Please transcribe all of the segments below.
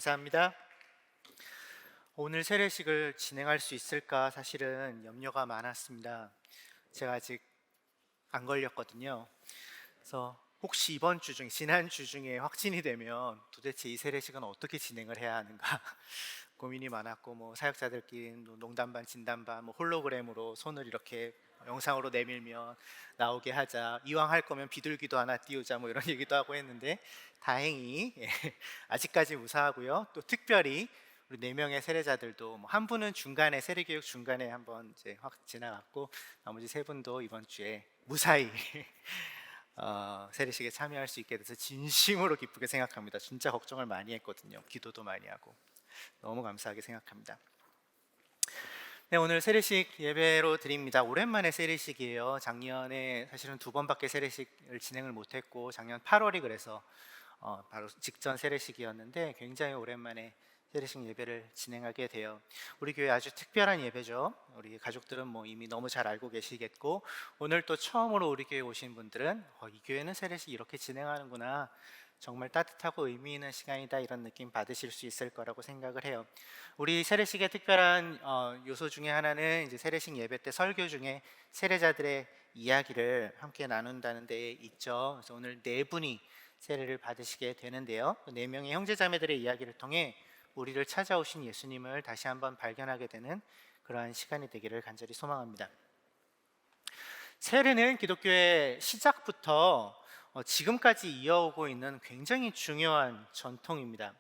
감사합니다. 오늘 세례식을 진행할 수 있을까 사실은 염려가 많았습니다. 제가 아직 안 걸렸거든요. 그래서 혹시 이번 주 중에 지난 주 중에 확진이 되면 도대체 이 세례식은 어떻게 진행을 해야 하는가 고민이 많았고, 뭐 사역자들끼리 농담 반 진담 반뭐 홀로그램으로 손을 이렇게 영상으로 내밀면 나오게 하자, 이왕 할 거면 비둘기도 하나 띄우자, 뭐 이런 얘기도 하고 했는데 다행히 아직까지 무사하고요. 또 특별히 우리 4명의 세례자들도 뭐한 분은 중간에 세례교육 중간에 한번 이제 확 지나갔고, 나머지 3분도 이번 주에 무사히 세례식에 참여할 수 있게 돼서 진심으로 기쁘게 생각합니다. 진짜 걱정을 많이 했거든요. 기도도 많이 하고 너무 감사하게 생각합니다. 네, 오늘 세례식 예배로 드립니다. 오랜만에 세례식이에요. 작년에 사실은 2번밖에 세례식을 진행을 못했고, 작년 8월이 그래서 바로 직전 세례식이었는데 굉장히 오랜만에 세례식 예배를 진행하게 돼요. 우리 교회 아주 특별한 예배죠. 우리 가족들은 뭐 이미 너무 잘 알고 계시겠고, 오늘 또 처음으로 우리 교회 오신 분들은 이 교회는 세례식 이렇게 진행하는구나, 정말 따뜻하고 의미 있는 시간이다, 이런 느낌 받으실 수 있을 거라고 생각을 해요. 우리 세례식의 특별한 요소 중에 하나는 이제 세례식 예배 때 설교 중에 세례자들의 이야기를 함께 나눈다는 데 있죠. 그래서 오늘 4분이 세례를 받으시게 되는데요. 4명의 형제자매들의 이야기를 통해 우리를 찾아오신 예수님을 다시 한번 발견하게 되는 그러한 시간이 되기를 간절히 소망합니다. 세례는 기독교의 시작부터 지금까지 이어오고 있는 굉장히 중요한 전통입니다.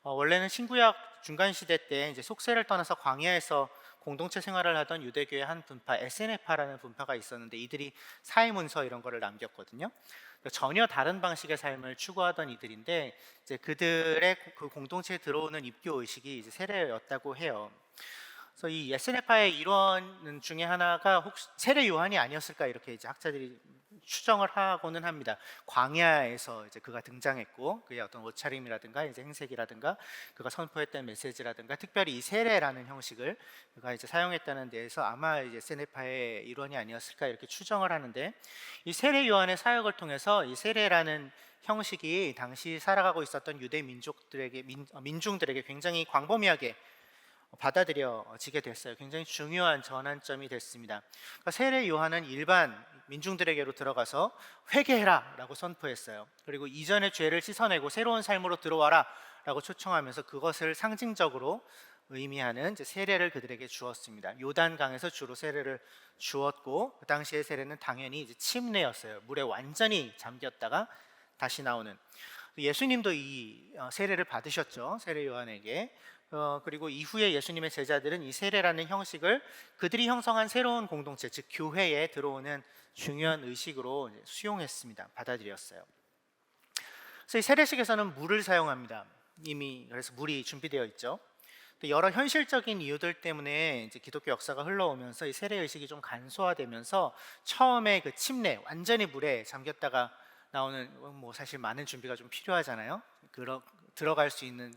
원래는 신구약 중간 시대 때 이제 속세를 떠나서 광야에서 공동체 생활을 하던 유대교의 한 분파, 에세네파라는 분파가 있었는데, 이들이 사회문서 이런 거를 남겼거든요. 전혀 다른 방식의 삶을 추구하던 이들인데, 이제 그들의 그 공동체에 들어오는 입교 의식이 이제 세례였다고 해요. 그래서 이 에스네파의 일원 중에 하나가 혹시 세례 요한이 아니었을까, 이렇게 이제 학자들이 추정을 하고는 합니다. 광야에서 이제 그가 등장했고, 그의 어떤 옷차림이라든가 이제 행색이라든가 그가 선포했던 메시지라든가, 특별히 이 세례라는 형식을 그가 이제 사용했다는 데에서 아마 이제 에스네파의 일원이 아니었을까, 이렇게 추정을 하는데, 이 세례 요한의 사역을 통해서 이 세례라는 형식이 당시 살아가고 있었던 유대 민족들에게 민중들에게 굉장히 광범위하게 받아들여지게 됐어요. 굉장히 중요한 전환점이 됐습니다. 그러니까 세례 요한은 일반 민중들에게로 들어가서 회개해라 라고 선포했어요. 그리고 이전의 죄를 씻어내고 새로운 삶으로 들어와라 라고 초청하면서 그것을 상징적으로 의미하는 이제 세례를 그들에게 주었습니다. 요단강에서 주로 세례를 주었고, 그 당시의 세례는 당연히 이제 침례였어요. 물에 완전히 잠겼다가 다시 나오는. 예수님도 이 세례를 받으셨죠. 세례 요한에게. 그리고 이후에 예수님의 제자들은 이 세례라는 형식을 그들이 형성한 새로운 공동체, 즉 교회에 들어오는 중요한 의식으로 수용했습니다. 받아들였어요. 그래서 이 세례식에서는 물을 사용합니다. 이미 그래서 물이 준비되어 있죠. 여러 현실적인 이유들 때문에 이제 기독교 역사가 흘러오면서 이 세례 의식이 좀 간소화되면서, 처음에 그 침례, 완전히 물에 잠겼다가 나오는, 뭐 사실 많은 준비가 좀 필요하잖아요. 들어갈 수 있는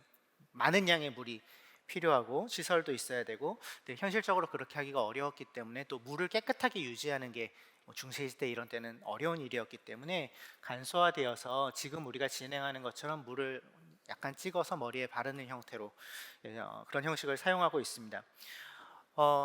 많은 양의 물이 필요하고 시설도 있어야 되고, 근데 현실적으로 그렇게 하기가 어려웠기 때문에, 또 물을 깨끗하게 유지하는 게 중세시대 이런 때는 어려운 일이었기 때문에 간소화되어서 지금 우리가 진행하는 것처럼 물을 약간 찍어서 머리에 바르는 형태로 그런 형식을 사용하고 있습니다.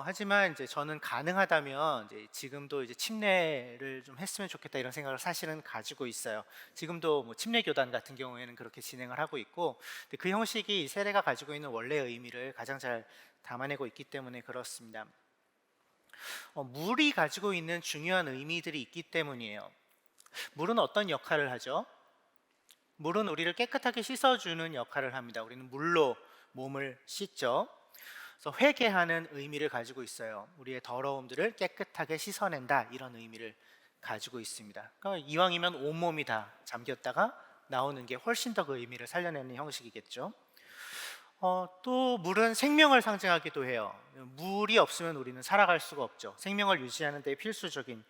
하지만 이제 저는 가능하다면 이제 지금도 이제 침례를 좀 했으면 좋겠다, 이런 생각을 사실은 가지고 있어요. 지금도 뭐 침례 교단 같은 경우에는 그렇게 진행을 하고 있고, 근데 그 형식이 세례가 가지고 있는 원래의 의미를 가장 잘 담아내고 있기 때문에 그렇습니다. 물이 가지고 있는 중요한 의미들이 있기 때문이에요. 물은 어떤 역할을 하죠? 물은 우리를 깨끗하게 씻어주는 역할을 합니다. 우리는 물로 몸을 씻죠. 그래서 회개하는 의미를 가지고 있어요. 우리의 더러움들을 깨끗하게 씻어낸다, 이런 의미를 가지고 있습니다. 그러니까 이왕이면 온몸이 다 잠겼다가 나오는 게 훨씬 더 그 의미를 살려내는 형식이겠죠. 또 물은 생명을 상징하기도 해요. 물이 없으면 우리는 살아갈 수가 없죠. 생명을 유지하는 데 필수적인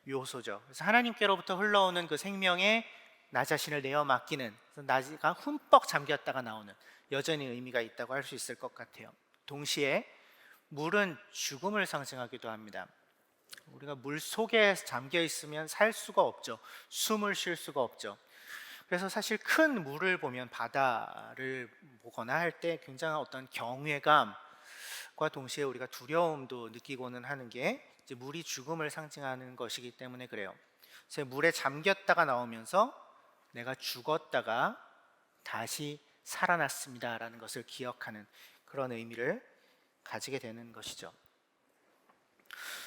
요소죠. 그래서 하나님께로부터 흘러오는 그 생명에 나 자신을 내어 맡기는, 나가 흠뻑 잠겼다가 나오는, 여전히 의미가 있다고 할 수 있을 것 같아요. 동시에 물은 죽음을 상징하기도 합니다. 우리가 물 속에 잠겨 있으면 살 수가 없죠. 숨을 쉴 수가 없죠. 그래서 사실 큰 물을 보면, 바다를 보거나 할 때 굉장한 어떤 경외감과 동시에 우리가 두려움도 느끼고는 하는 게 이제 물이 죽음을 상징하는 것이기 때문에 그래요. 그래서 물에 잠겼다가 나오면서 내가 죽었다가 다시 살아났습니다라는 것을 기억하는 그런 의미를 가지게 되는 것이죠.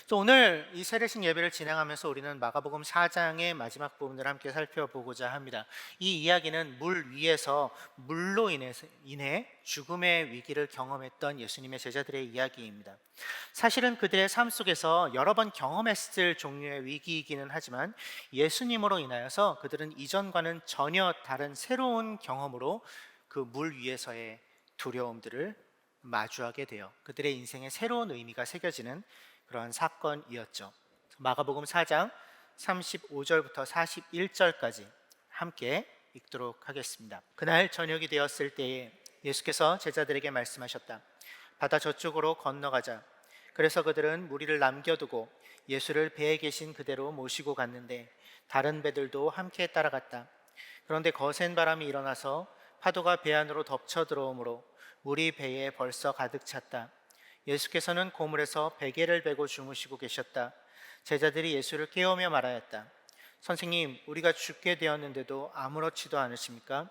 또 오늘 이 세례식 예배를 진행하면서 우리는 마가복음 4장의 마지막 부분을 함께 살펴보고자 합니다. 이 이야기는 물 위에서 물로 인해 죽음의 위기를 경험했던 예수님의 제자들의 이야기입니다. 사실은 그들의 삶 속에서 여러 번 경험했을 종류의 위기이기는 하지만 예수님으로 인하여서 그들은 이전과는 전혀 다른 새로운 경험으로 그 물 위에서의 두려움들을 마주하게 돼요. 그들의 인생에 새로운 의미가 새겨지는 그러한 사건이었죠. 마가복음 4장 35절부터 41절까지 함께 읽도록 하겠습니다. 그날 저녁이 되었을 때에 예수께서 제자들에게 말씀하셨다. 바다 저쪽으로 건너가자. 그래서 그들은 무리를 남겨두고 예수를 배에 계신 그대로 모시고 갔는데 다른 배들도 함께 따라갔다. 그런데 거센 바람이 일어나서 파도가 배 안으로 덮쳐 들어오므로 물이 배에 벌써 가득 찼다. 예수께서는 고물에서 베개를 베고 주무시고 계셨다. 제자들이 예수를 깨우며 말하였다. 선생님, 우리가 죽게 되었는데도 아무렇지도 않으십니까?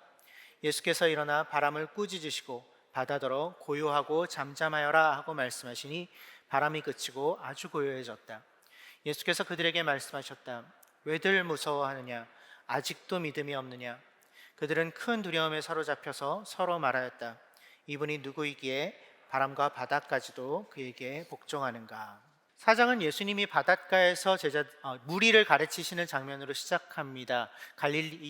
예수께서 일어나 바람을 꾸짖으시고 바다더러 고요하고 잠잠하여라 하고 말씀하시니 바람이 그치고 아주 고요해졌다. 예수께서 그들에게 말씀하셨다. 왜들 무서워하느냐? 아직도 믿음이 없느냐? 그들은 큰 두려움에 사로잡혀서 서로 말하였다. 이분이 누구이기에 바람과 바다까지도 그에게 복종하는가? 사장은 예수님이 바닷가에서 무리를 가르치시는 장면으로 시작합니다.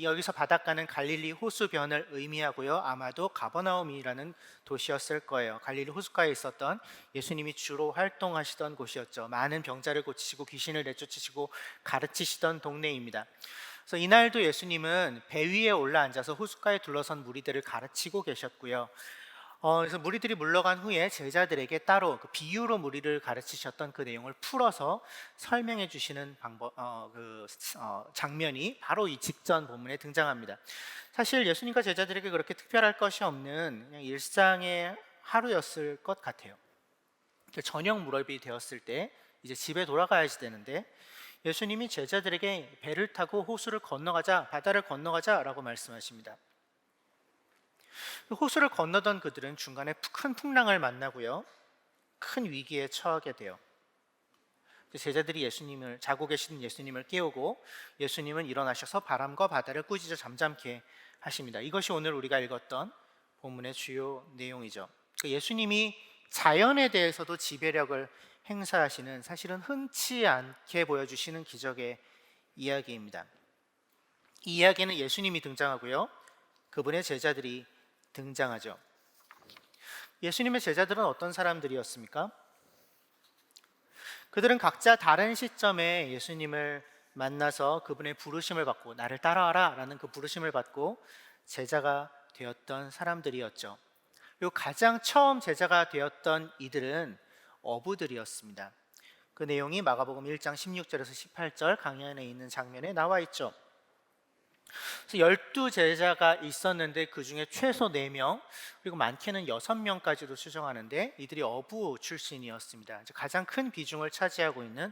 여기서 바닷가는 갈릴리 호수변을 의미하고요. 아마도 가버나움이라는 도시였을 거예요. 갈릴리 호숫가에 있었던 예수님이 주로 활동하시던 곳이었죠. 많은 병자를 고치시고 귀신을 내쫓으시고 가르치시던 동네입니다. 그래서 이날도 예수님은 배 위에 올라앉아서 호숫가에 둘러선 무리들을 가르치고 계셨고요. 그래서 무리들이 물러간 후에 제자들에게 따로 그 비유로 무리를 가르치셨던 그 내용을 풀어서 설명해 주시는 장면이 바로 이 직전 본문에 등장합니다. 사실 예수님과 제자들에게 그렇게 특별할 것이 없는 그냥 일상의 하루였을 것 같아요. 저녁 무렵이 되었을 때 이제 집에 돌아가야지 되는데 예수님이 제자들에게 배를 타고 호수를 건너가자, 바다를 건너가자라고 말씀하십니다. 호수를 건너던 그들은 중간에 큰 풍랑을 만나고요, 큰 위기에 처하게 돼요. 제자들이 예수님을, 자고 계신 예수님을 깨우고 예수님은 일어나셔서 바람과 바다를 꾸짖어 잠잠케 하십니다. 이것이 오늘 우리가 읽었던 본문의 주요 내용이죠. 예수님이 자연에 대해서도 지배력을 행사하시는, 사실은 흔치 않게 보여주시는 기적의 이야기입니다. 이 이야기는 예수님이 등장하고요, 그분의 제자들이 등장하죠. 예수님의 제자들은 어떤 사람들이었습니까? 그들은 각자 다른 시점에 예수님을 만나서 그분의 부르심을 받고 나를 따라와라 라는 그 부르심을 받고 제자가 되었던 사람들이었죠. 그리고 가장 처음 제자가 되었던 이들은 어부들이었습니다. 그 내용이 마가복음 1장 16절에서 18절 강연에 있는 장면에 나와 있죠. 그래서 12제자가 있었는데 그 중에 최소 4명, 그리고 많게는 6명까지도 추정하는데 이들이 어부 출신이었습니다. 가장 큰 비중을 차지하고 있는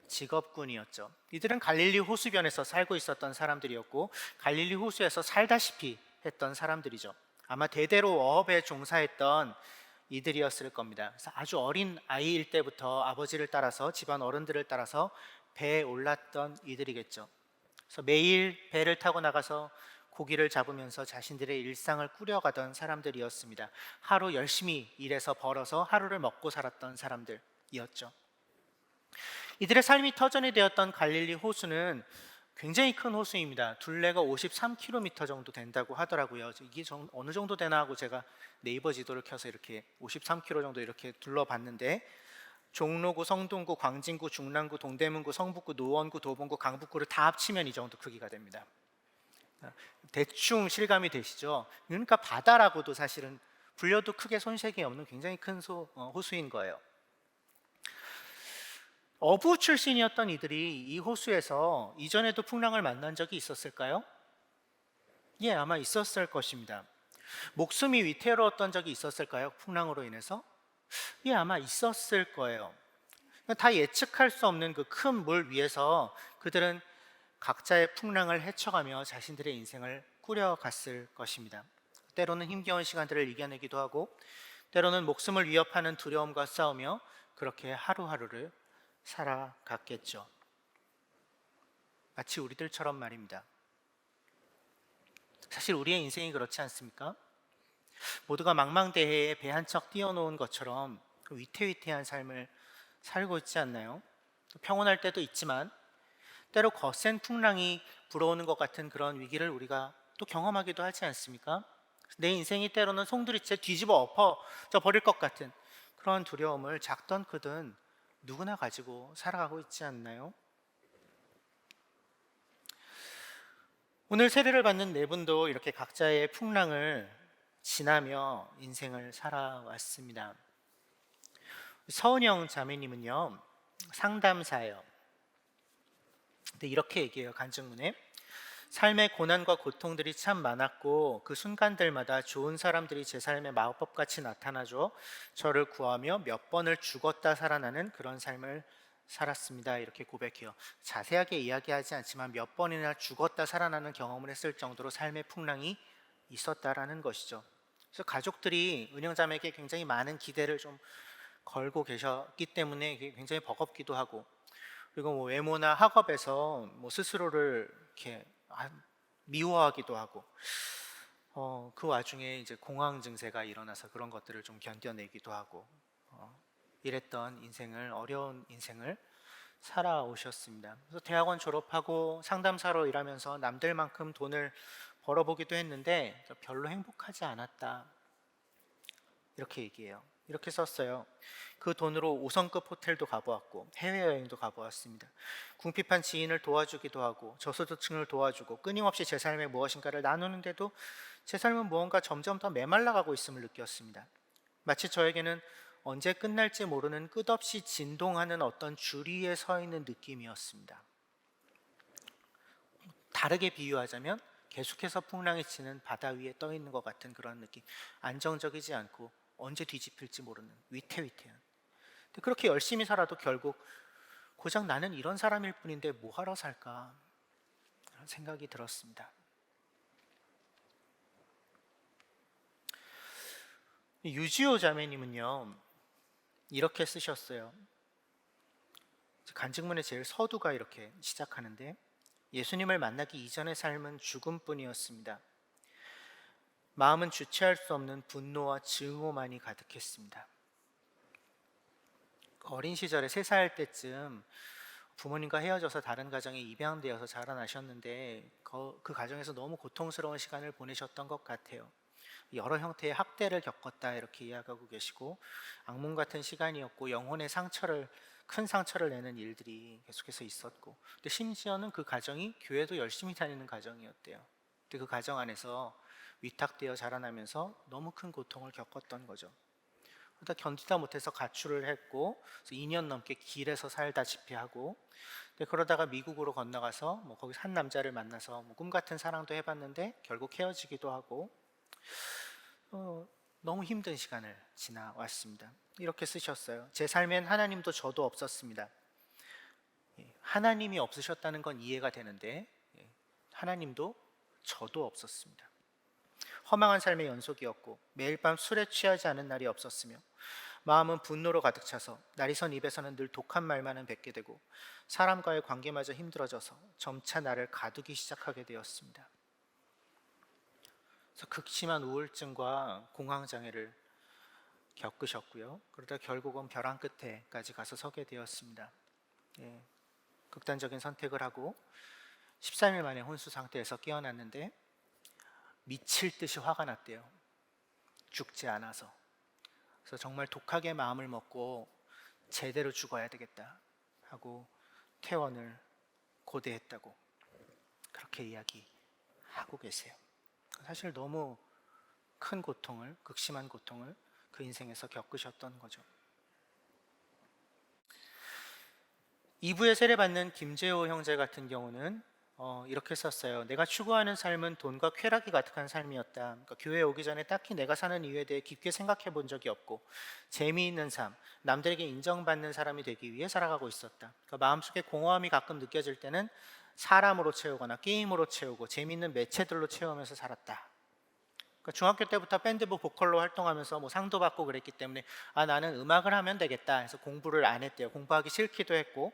직업군이었죠. 이들은 갈릴리 호수변에서 살고 있었던 사람들이었고 갈릴리 호수에서 살다시피 했던 사람들이죠. 아마 대대로 어업에 종사했던 이들이었을 겁니다. 그래서 아주 어린 아이일 때부터 아버지를 따라서, 집안 어른들을 따라서 배에 올랐던 이들이겠죠. 그래서 매일 배를 타고 나가서 고기를 잡으면서 자신들의 일상을 꾸려가던 사람들이었습니다. 하루 열심히 일해서 벌어서 하루를 먹고 살았던 사람들이었죠. 이들의 삶이 터전이 되었던 갈릴리 호수는 굉장히 큰 호수입니다. 둘레가 53km 정도 된다고 하더라고요. 이게 어느 정도 되나 하고 제가 네이버 지도를 켜서 이렇게 53km 정도 이렇게 둘러봤는데, 종로구, 성동구, 광진구, 중랑구, 동대문구, 성북구, 노원구, 도봉구, 강북구를 다 합치면 이 정도 크기가 됩니다. 대충 실감이 되시죠? 그러니까 바다라고도 사실은 불려도 크게 손색이 없는 굉장히 큰 호수인 거예요. 어부 출신이었던 이들이 이 호수에서 이전에도 풍랑을 만난 적이 있었을까요? 예, 아마 있었을 것입니다. 목숨이 위태로웠던 적이 있었을까요? 풍랑으로 인해서? 예, 아마 있었을 거예요. 다 예측할 수 없는 그 큰 물 위에서 그들은 각자의 풍랑을 헤쳐가며 자신들의 인생을 꾸려갔을 것입니다. 때로는 힘겨운 시간들을 이겨내기도 하고, 때로는 목숨을 위협하는 두려움과 싸우며 그렇게 하루하루를 살아갔겠죠. 마치 우리들처럼 말입니다. 사실 우리의 인생이 그렇지 않습니까? 모두가 망망대해에 배 한 척 띄워놓은 것처럼 그 위태위태한 삶을 살고 있지 않나요? 평온할 때도 있지만 때로 거센 풍랑이 불어오는 것 같은 그런 위기를 우리가 또 경험하기도 하지 않습니까? 내 인생이 때로는 송두리째 뒤집어 엎어져 버릴 것 같은 그런 두려움을 작든 크든 누구나 가지고 살아가고 있지 않나요? 오늘 세례를 받는 네 분도 이렇게 각자의 풍랑을 지나며 인생을 살아왔습니다. 서은영 자매님은요, 상담사예요. 근데 이렇게 얘기해요, 간증문에. 삶의 고난과 고통들이 참 많았고 그 순간들마다 좋은 사람들이 제 삶에 마법같이 나타나줘 저를 구하며 몇 번을 죽었다 살아나는 그런 삶을 살았습니다. 이렇게 고백해요. 자세하게 이야기하지 않지만 몇 번이나 죽었다 살아나는 경험을 했을 정도로 삶의 풍랑이 있었다라는 것이죠. 그래서 가족들이 은영자매에게 굉장히 많은 기대를 좀 걸고 계셨기 때문에 굉장히 버겁기도 하고, 그리고 뭐 외모나 학업에서 뭐 스스로를 이렇게 미워하기도 하고, 그 와중에 이제 공황 증세가 일어나서 그런 것들을 좀 견뎌내기도 하고, 이랬던 인생을, 어려운 인생을 살아오셨습니다. 그래서 대학원 졸업하고 상담사로 일하면서 남들만큼 돈을 벌어보기도 했는데 별로 행복하지 않았다, 이렇게 얘기해요. 이렇게 썼어요. 그 돈으로 5성급 호텔도 가보았고 해외여행도 가보았습니다. 궁핍한 지인을 도와주기도 하고 저소득층을 도와주고 끊임없이 제 삶에 무엇인가를 나누는데도 제 삶은 무언가 점점 더 메말라가고 있음을 느꼈습니다. 마치 저에게는 언제 끝날지 모르는 끝없이 진동하는 어떤 줄 위에 서 있는 느낌이었습니다. 다르게 비유하자면 계속해서 풍랑이 치는 바다 위에 떠 있는 것 같은 그런 느낌. 안정적이지 않고 언제 뒤집힐지 모르는 위태위태한. 근데 그렇게 열심히 살아도 결국 고작 나는 이런 사람일 뿐인데 뭐하러 살까, 그런 생각이 들었습니다. 유지호 자매님은요, 이렇게 쓰셨어요. 간증문의 제일 서두가 이렇게 시작하는데, 예수님을 만나기 이전의 삶은 죽음뿐이었습니다. 마음은 주체할 수 없는 분노와 증오만이 가득했습니다. 어린 시절에 3살 때쯤 부모님과 헤어져서 다른 가정에 입양되어서 자라나셨는데 그 가정에서 너무 고통스러운 시간을 보내셨던 것 같아요. 여러 형태의 학대를 겪었다, 이렇게 이야기하고 계시고, 악몽 같은 시간이었고 영혼의 상처를, 큰 상처를 내는 일들이 계속해서 있었고, 근데 심지어는 그 가정이 교회도 열심히 다니는 가정이었대요. 근데 그 가정 안에서 위탁되어 자라나면서 너무 큰 고통을 겪었던 거죠. 그러다 견디다 못해서 가출을 했고, 2년 넘게 길에서 살다시피 하고, 그러다가 미국으로 건너가서 뭐 거기 산 남자를 만나서 뭐 꿈 같은 사랑도 해봤는데 결국 헤어지기도 하고, 너무 힘든 시간을 지나왔습니다. 이렇게 쓰셨어요. 제 삶엔 하나님도 저도 없었습니다. 하나님이 없으셨다는 건 이해가 되는데 하나님도 저도 없었습니다. 허망한 삶의 연속이었고 매일 밤 술에 취하지 않은 날이 없었으며 마음은 분노로 가득 차서 날이 선 입에서는 늘 독한 말만은 뱉게 되고 사람과의 관계마저 힘들어져서 점차 나를 가두기 시작하게 되었습니다. 그래서 극심한 우울증과 공황장애를 겪으셨고요. 그러다 결국은 벼랑 끝에까지 가서 서게 되었습니다. 극단적인 선택을 하고 13일 만에 혼수 상태에서 깨어났는데 미칠 듯이 화가 났대요. 죽지 않아서. 그래서 정말 독하게 마음을 먹고 제대로 죽어야 되겠다 하고 퇴원을 고대했다고 그렇게 이야기하고 계세요. 사실 너무 큰 고통을, 극심한 고통을 그 인생에서 겪으셨던 거죠. 2부에 세례받는 김재호 형제 같은 경우는 이렇게 썼어요. 내가 추구하는 삶은 돈과 쾌락이 가득한 삶이었다. 그러니까 교회에 오기 전에 딱히 내가 사는 이유에 대해 깊게 생각해 본 적이 없고 재미있는 삶, 남들에게 인정받는 사람이 되기 위해 살아가고 있었다. 그러니까 마음속에 공허함이 가끔 느껴질 때는 사람으로 채우거나 게임으로 채우고 재미있는 매체들로 채우면서 살았다. 그러니까 중학교 때부터 밴드부 보컬로 활동하면서 뭐 상도 받고 그랬기 때문에 나는 음악을 하면 되겠다 해서 공부를 안 했대요. 공부하기 싫기도 했고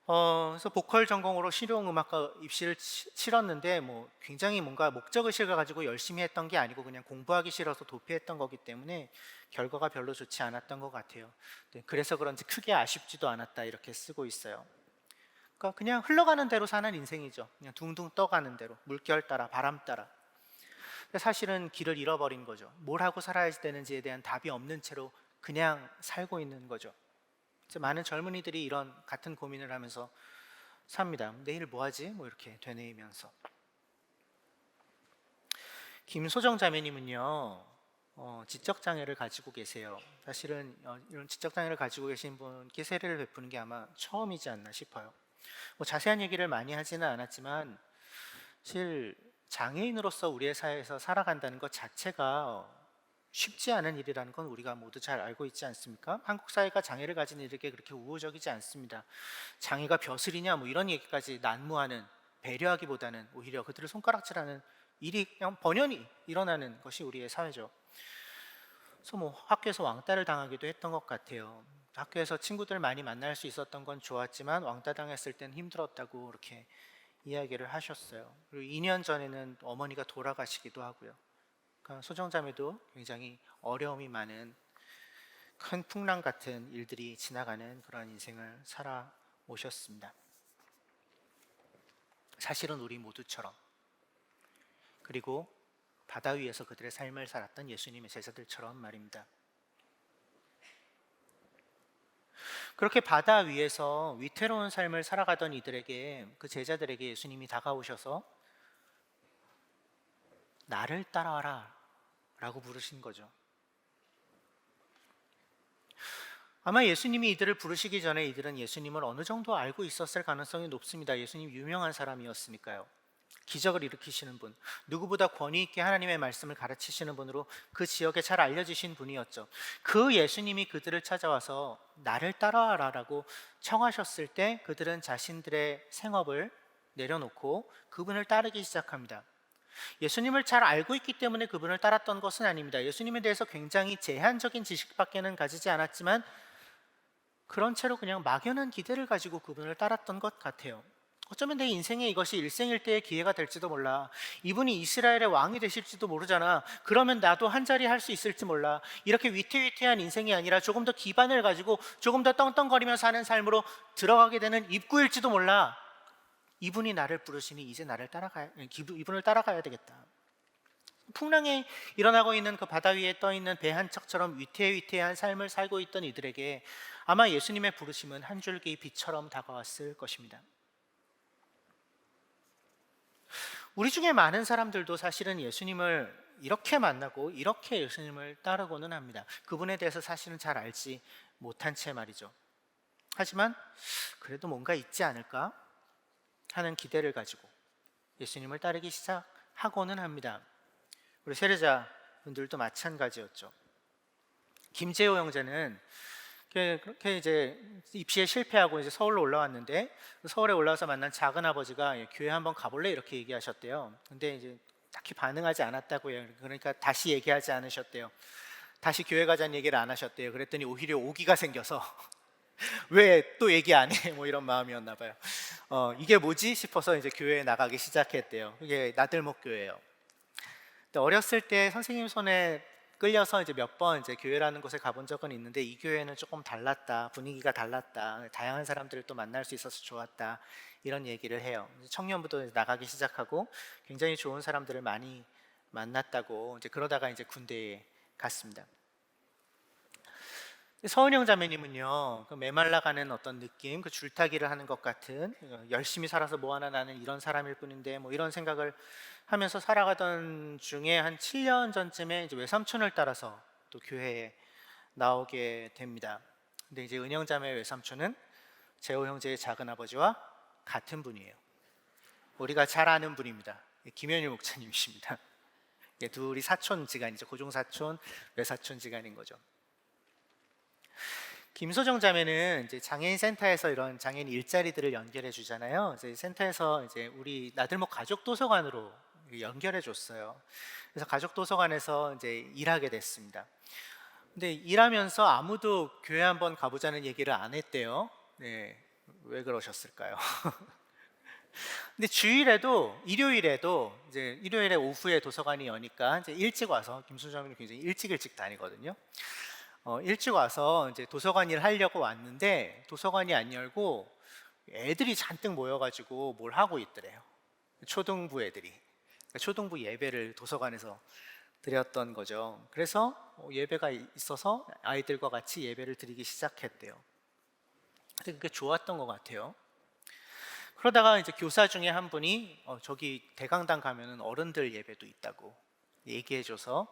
그래서 보컬 전공으로 실용음악과 입시를 치렀는데 뭐 굉장히 뭔가 목적의식을 가지고 열심히 했던 게 아니고 그냥 공부하기 싫어서 도피했던 거기 때문에 결과가 별로 좋지 않았던 것 같아요. 네, 그래서 그런지 크게 아쉽지도 않았다 이렇게 쓰고 있어요. 그러니까 그냥 흘러가는 대로 사는 인생이죠. 그냥 둥둥 떠가는 대로 물결 따라 바람 따라. 근데 사실은 길을 잃어버린 거죠. 뭘 하고 살아야 되는지에 대한 답이 없는 채로 그냥 살고 있는 거죠. 많은 젊은이들이 이런 같은 고민을 하면서 삽니다. 내일 뭐 하지? 뭐 이렇게 되뇌이면서. 김소정 자매님은요, 지적 장애를 가지고 계세요. 사실은 이런 지적 장애를 가지고 계신 분께 세례를 베푸는 게 아마 처음이지 않나 싶어요. 뭐 자세한 얘기를 많이 하지는 않았지만 사실 장애인으로서 우리의 사회에서 살아간다는 것 자체가 쉽지 않은 일이라는 건 우리가 모두 잘 알고 있지 않습니까? 한국 사회가 장애를 가진 이들에게 그렇게 우호적이지 않습니다. 장애가 벼슬이냐 뭐 이런 얘기까지 난무하는, 배려하기보다는 오히려 그들을 손가락질하는 일이 그냥 번연히 일어나는 것이 우리의 사회죠. 그래서 뭐 학교에서 왕따를 당하기도 했던 것 같아요. 학교에서 친구들 많이 만날 수 있었던 건 좋았지만 왕따 당했을 땐 힘들었다고 이렇게 이야기를 하셨어요. 그리고 2년 전에는 어머니가 돌아가시기도 하고요. 그러니까 소정자매도 굉장히 어려움이 많은 큰 풍랑 같은 일들이 지나가는 그런 인생을 살아오셨습니다. 사실은 우리 모두처럼, 그리고 바다 위에서 그들의 삶을 살았던 예수님의 제자들처럼 말입니다. 그렇게 바다 위에서 위태로운 삶을 살아가던 이들에게, 그 제자들에게 예수님이 다가오셔서 나를 따라와라 라고 부르신 거죠. 아마 예수님이 이들을 부르시기 전에 이들은 예수님을 어느 정도 알고 있었을 가능성이 높습니다. 예수님 유명한 사람이었으니까요. 기적을 일으키시는 분, 누구보다 권위 있게 하나님의 말씀을 가르치시는 분으로 그 지역에 잘 알려지신 분이었죠. 그 예수님이 그들을 찾아와서 나를 따라와라 라고 청하셨을 때 그들은 자신들의 생업을 내려놓고 그분을 따르기 시작합니다. 예수님을 잘 알고 있기 때문에 그분을 따랐던 것은 아닙니다. 예수님에 대해서 굉장히 제한적인 지식밖에는 가지지 않았지만 그런 채로 그냥 막연한 기대를 가지고 그분을 따랐던 것 같아요. 어쩌면 내 인생에 이것이 일생일대의 기회가 될지도 몰라. 이분이 이스라엘의 왕이 되실지도 모르잖아. 그러면 나도 한 자리 할 수 있을지 몰라. 이렇게 위태위태한 인생이 아니라 조금 더 기반을 가지고 조금 더 떵떵거리며 사는 삶으로 들어가게 되는 입구일지도 몰라. 이분이 나를 부르시니 이제 이분을 따라가야 되겠다. 풍랑에 일어나고 있는 그 바다 위에 떠 있는 배 한 척처럼 위태위태한 삶을 살고 있던 이들에게 아마 예수님의 부르심은 한 줄기 빛처럼 다가왔을 것입니다. 우리 중에 많은 사람들도 사실은 예수님을 이렇게 만나고 이렇게 예수님을 따르고는 합니다. 그분에 대해서 사실은 잘 알지 못한 채 말이죠. 하지만 그래도 뭔가 있지 않을까 하는 기대를 가지고 예수님을 따르기 시작하고는 합니다. 우리 세례자분들도 마찬가지였죠. 김재호 형제는 그렇게 이제 입시에 실패하고 이제 서울로 올라왔는데 서울에 올라와서 만난 작은 아버지가 교회 한번 가볼래 이렇게 얘기하셨대요. 근데 이제 딱히 반응하지 않았다고요. 그러니까 다시 얘기하지 않으셨대요. 다시 교회 가자는 얘기를 안 하셨대요. 그랬더니 오히려 오기가 생겨서 왜 또 얘기 안 해? 뭐 이런 마음이었나 봐요. 이게 뭐지 싶어서 이제 교회에 나가기 시작했대요. 그게 나들목 교회예요. 어렸을 때 선생님 손에 끌려서 이제 몇 번 이제 교회라는 곳에 가본 적은 있는데 이 교회는 조금 달랐다, 분위기가 달랐다, 다양한 사람들을 또 만날 수 있어서 좋았다 이런 얘기를 해요. 청년부도 나가기 시작하고 굉장히 좋은 사람들을 많이 만났다고 이제 그러다가 이제 군대에 갔습니다. 서은영 자매님은요, 그 메말라가는 어떤 느낌, 그 줄타기를 하는 것 같은 열심히 살아서 뭐 하나 나는 이런 사람일 뿐인데 뭐 이런 생각을 하면서 살아가던 중에 한 7년 전쯤에 이제 외삼촌을 따라서 또 교회에 나오게 됩니다. 근데 이제 은영 자매의 외삼촌은 재호 형제의 작은 아버지와 같은 분이에요. 우리가 잘 아는 분입니다. 김현일 목사님이십니다. 둘이 사촌지간이죠. 고종사촌, 외사촌지간인 거죠. 김소정 자매는 이제 장애인 센터에서 이런 장애인 일자리들을 연결해 주잖아요. 이제 센터에서 이제 우리 나들목 가족 도서관으로 연결해 줬어요. 그래서 가족 도서관에서 이제 일하게 됐습니다. 근데 일하면서 아무도 교회 한번 가보자는 얘기를 안 했대요. 네, 왜 그러셨을까요? 근데 주일에도 일요일에도 이제 일요일에 오후에 도서관이 여니까 이제 일찍 와서 김수정이 굉장히 일찍 다니거든요. 일찍 와서 이제 도서관 일 하려고 왔는데 도서관이 안 열고 애들이 잔뜩 모여가지고 뭘 하고 있더래요. 초등부 애들이. 그러니까 초등부 예배를 도서관에서 드렸던 거죠. 그래서 예배가 있어서 아이들과 같이 예배를 드리기 시작했대요. 근데 그게 좋았던 것 같아요. 그러다가 이제 교사 중에 한 분이 저기 대강당 가면은 어른들 예배도 있다고 얘기해줘서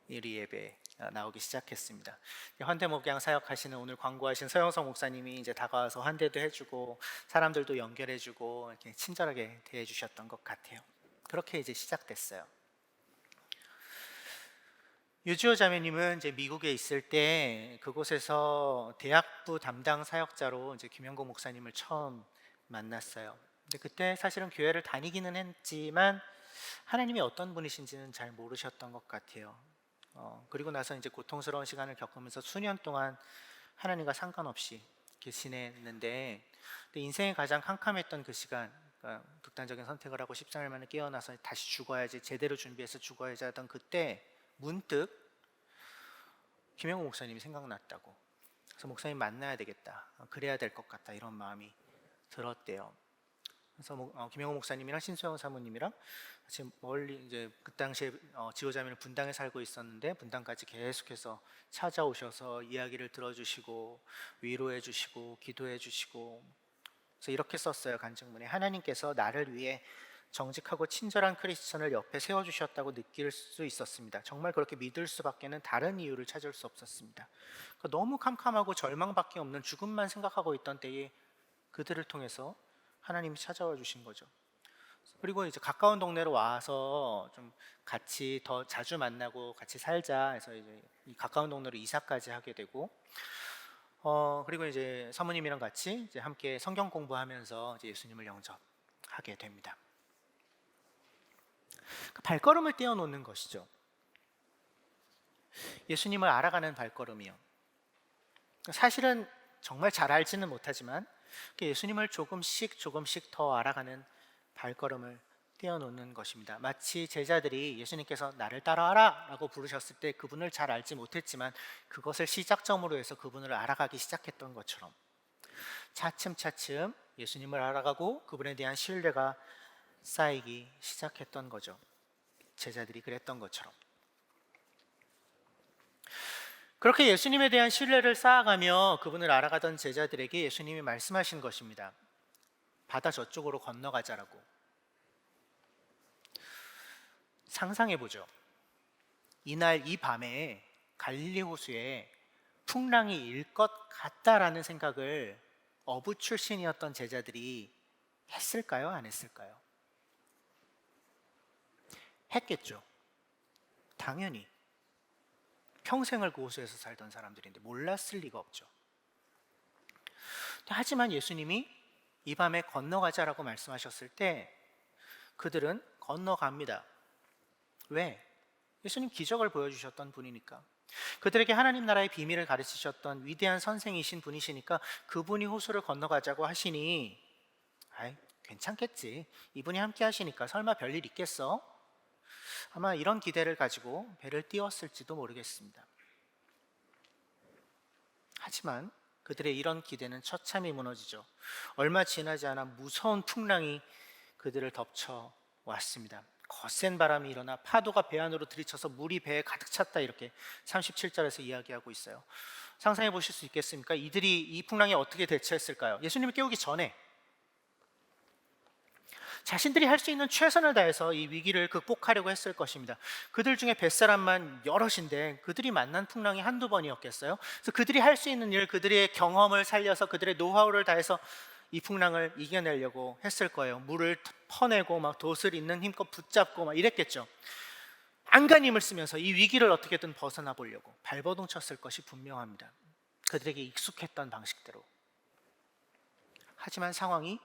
우리 예배 나오기 시작했습니다. 환대목양 사역하시는 오늘 광고하신 서영석 목사님이 이제 다가와서 환대도 해주고 사람들도 연결해주고 이렇게 친절하게 대해주셨던 것 같아요. 그렇게 이제 시작됐어요. 유지호 자매님은 이제 미국에 있을 때 그곳에서 대학부 담당 사역자로 이제 김영국 목사님을 처음 만났어요. 근데 그때 사실은 교회를 다니기는 했지만 하나님이 어떤 분이신지는 잘 모르셨던 것 같아요. 그리고 나서 이제 고통스러운 시간을 겪으면서 수년 동안 하나님과 상관없이 이렇게 지냈는데, 근데 인생의 가장 캄캄했던 그 시간, 그러니까 극단적인 선택을 하고 13일 만에 깨어나서 다시 죽어야지, 제대로 준비해서 죽어야지 하던 그때 문득 김영우 목사님이 생각났다고. 그래서 목사님 만나야 되겠다, 그래야 될 것 같다, 이런 마음이 들었대요. 그래서 김영우 목사님이랑 신소영 사모님이랑 같이 멀리 이제 그 당시에 지호자매는 분당에 살고 있었는데 분당까지 계속해서 찾아오셔서 이야기를 들어주시고 위로해 주시고 기도해 주시고, 그래서 이렇게 썼어요. 간증문에 하나님께서 나를 위해 정직하고 친절한 크리스천을 옆에 세워주셨다고 느낄 수 있었습니다. 정말 그렇게 믿을 수밖에는 다른 이유를 찾을 수 없었습니다. 그러니까 너무 캄캄하고 절망밖에 없는 죽음만 생각하고 있던 때에 그들을 통해서 하나님이 찾아와 주신 거죠. 그리고 이제 가까운 동네로 와서 좀 같이 더 자주 만나고 같이 살자 해서 이제 이 가까운 동네로 이사까지 하게 되고, 그리고 이제 사모님이랑 같이 이제 함께 성경 공부하면서 이제 예수님을 영접하게 됩니다. 발걸음을 떼어놓는 것이죠. 예수님을 알아가는 발걸음이요. 사실은 정말 잘 알지는 못하지만 예수님을 조금씩 더 알아가는 발걸음을 떼어놓는 것입니다. 마치 제자들이 예수님께서 나를 따라와라 라고 부르셨을 때 그분을 잘 알지 못했지만 그것을 시작점으로 해서 그분을 알아가기 시작했던 것처럼 차츰 예수님을 알아가고 그분에 대한 신뢰가 쌓이기 시작했던 거죠. 제자들이 그랬던 것처럼. 그렇게 예수님에 대한 신뢰를 쌓아가며 그분을 알아가던 제자들에게 예수님이 말씀하신 것입니다. 바다 저쪽으로 건너가자라고. 상상해보죠. 이날 이 밤에 갈릴리 호수에 풍랑이 일 것 같다라는 생각을 어부 출신이었던 제자들이 했을까요? 안 했을까요? 했겠죠. 당연히. 평생을 그 호수에서 살던 사람들인데 몰랐을 리가 없죠. 하지만 예수님이 이 밤에 건너가자라고 말씀하셨을 때 그들은 건너갑니다. 왜? 예수님 기적을 보여주셨던 분이니까. 그들에게 하나님 나라의 비밀을 가르치셨던 위대한 선생이신 분이시니까 그분이 호수를 건너가자고 하시니 아이, 괜찮겠지. 이분이 함께 하시니까 설마 별일 있겠어? 아마 이런 기대를 가지고 배를 띄웠을지도 모르겠습니다. 하지만 그들의 이런 기대는 처참히 무너지죠. 얼마 지나지 않아 무서운 풍랑이 그들을 덮쳐 왔습니다. 거센 바람이 일어나 파도가 배 안으로 들이쳐서 물이 배에 가득 찼다, 이렇게 37절에서 이야기하고 있어요. 상상해 보실 수 있겠습니까? 이들이 이 풍랑에 어떻게 대처했을까요? 예수님을 깨우기 전에 자신들이 할 수 있는 최선을 다해서 이 위기를 극복하려고 했을 것입니다. 그들 중에 뱃사람만 여럿인데 그들이 만난 풍랑이 한두 번이었겠어요? 그래서 그들이 할 수 있는 일, 그들의 경험을 살려서 그들의 노하우를 다해서 이 풍랑을 이겨내려고 했을 거예요. 물을 퍼내고 막 돛을 있는 힘껏 붙잡고 막 이랬겠죠. 안간힘을 쓰면서 이 위기를 어떻게든 벗어나 보려고 발버둥 쳤을 것이 분명합니다. 그들에게 익숙했던 방식대로. 하지만 상황이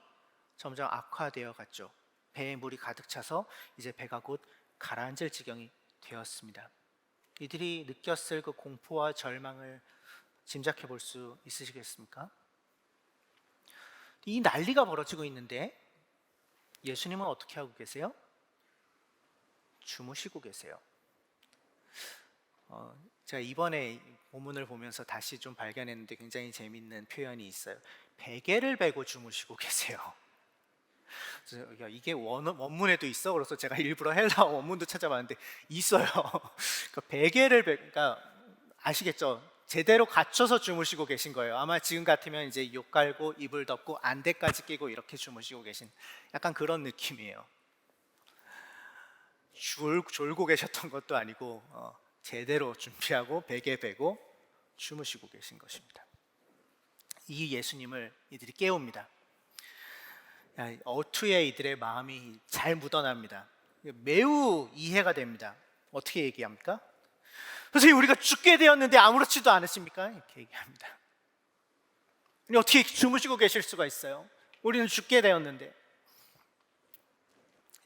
점점 악화되어 갔죠. 배에 물이 가득 차서 이제 배가 곧 가라앉을 지경이 되었습니다. 이들이 느꼈을 그 공포와 절망을 짐작해 볼 수 있으시겠습니까? 이 난리가 벌어지고 있는데 예수님은 어떻게 하고 계세요? 주무시고 계세요. 제가 이번에 본문을 보면서 다시 좀 발견했는데 굉장히 재밌는 표현이 있어요. 베개를 베고 주무시고 계세요. 그래서 야, 이게 원문에도 있어? 그래서 제가 일부러 헬라어 원문도 찾아봤는데 있어요. 그러니까 그러니까 아시겠죠? 제대로 갖춰서 주무시고 계신 거예요. 아마 지금 같으면 이제 욕 깔고 이불 덮고 안대까지 끼고 이렇게 주무시고 계신 약간 그런 느낌이에요. 졸고 계셨던 것도 아니고 제대로 준비하고 베개 베고 주무시고 계신 것입니다. 이 예수님을 이들이 깨웁니다. 어투에 이들의 마음이 잘 묻어납니다. 매우 이해가 됩니다. 어떻게 얘기합니까? 선생님, 우리가 죽게 되었는데 아무렇지도 않으십니까? 이렇게 얘기합니다. 아니, 어떻게 주무시고 계실 수가 있어요? 우리는 죽게 되었는데.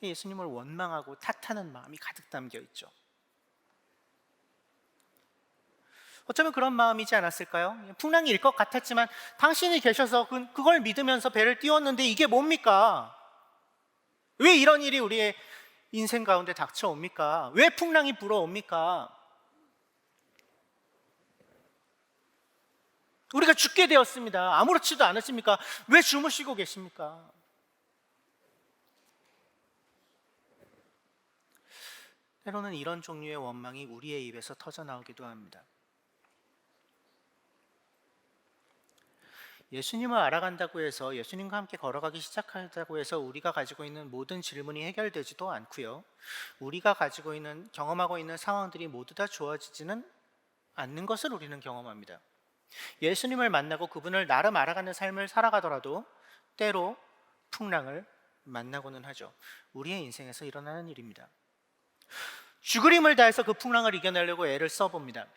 예수님을 원망하고 탓하는 마음이 가득 담겨 있죠. 어쩌면 그런 마음이지 않았을까요? 풍랑이 일 것 같았지만 당신이 계셔서 그걸 믿으면서 배를 띄웠는데 이게 뭡니까? 왜 이런 일이 우리의 인생 가운데 닥쳐옵니까? 왜 풍랑이 불어옵니까? 우리가 죽게 되었습니다. 아무렇지도 않으십니까? 왜 주무시고 계십니까? 때로는 이런 종류의 원망이 우리의 입에서 터져나오기도 합니다. 예수님을 알아간다고 해서, 예수님과 함께 걸어가기 시작한다고 해서 우리가 가지고 있는 모든 질문이 해결되지도 않고요. 우리가 가지고 있는, 경험하고 있는 상황들이 모두 다 좋아지지는 않는 것을 우리는 경험합니다. 예수님을 만나고 그분을 나름 알아가는 삶을 살아가더라도 때로 풍랑을 만나고는 하죠. 우리의 인생에서 일어나는 일입니다. 죽을 힘을 다해서 그 풍랑을 이겨내려고 애를 써봅니다.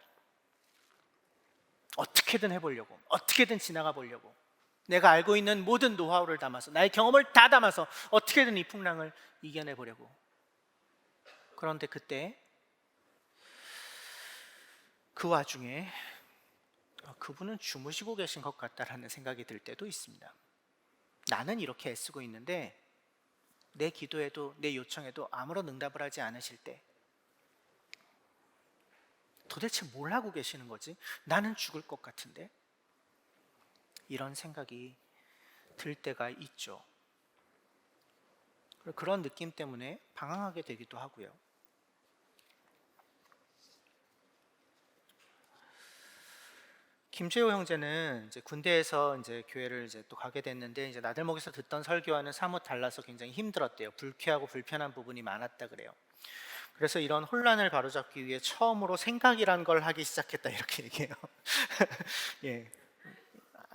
어떻게든 해보려고, 어떻게든 지나가 보려고, 내가 알고 있는 모든 노하우를 담아서, 나의 경험을 다 담아서 어떻게든 이 풍랑을 이겨내보려고. 그런데 그때 그 와중에 그분은 주무시고 계신 것 같다라는 생각이 들 때도 있습니다. 나는 이렇게 애쓰고 있는데 내 기도에도 내 요청에도 아무런 응답을 하지 않으실 때 도대체 뭘 하고 계시는 거지? 나는 죽을 것 같은데? 이런 생각이 들 때가 있죠. 그런 느낌 때문에 방황하게 되기도 하고요. 김재호 형제는 이제 군대에서 이제 교회를 이제 또 가게 됐는데 이제 나들목에서 듣던 설교와는 사뭇 달라서 굉장히 힘들었대요. 불쾌하고 불편한 부분이 많았다 그래요. 그래서 이런 혼란을 바로잡기 위해 처음으로 생각이란 걸 하기 시작했다 이렇게 얘기해요. 예,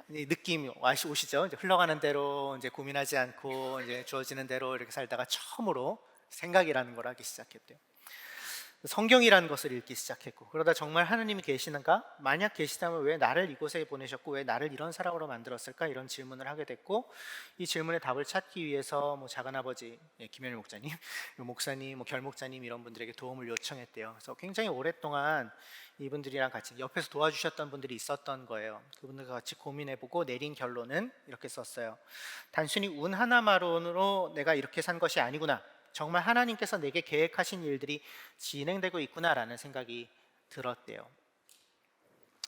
느낌이 오시죠? 이제 흘러가는 대로 이제 고민하지 않고 이제 주어지는 대로 이렇게 살다가 처음으로 생각이라는 걸 하기 시작했대요. 성경이라는 것을 읽기 시작했고, 그러다 정말 하느님이 계시는가? 만약 계시다면 왜 나를 이곳에 보내셨고 왜 나를 이런 사람으로 만들었을까? 이런 질문을 하게 됐고, 이 질문의 답을 찾기 위해서 뭐 작은아버지 김현일 목사님, 목사님, 결 목사님 이런 분들에게 도움을 요청했대요. 그래서 굉장히 오랫동안 이분들이랑 같이 옆에서 도와주셨던 분들이 있었던 거예요. 그분들과 같이 고민해보고 내린 결론은 이렇게 썼어요. 단순히 운 하나만으로 내가 이렇게 산 것이 아니구나. 정말 하나님께서 내게 계획하신 일들이 진행되고 있구나라는 생각이 들었대요.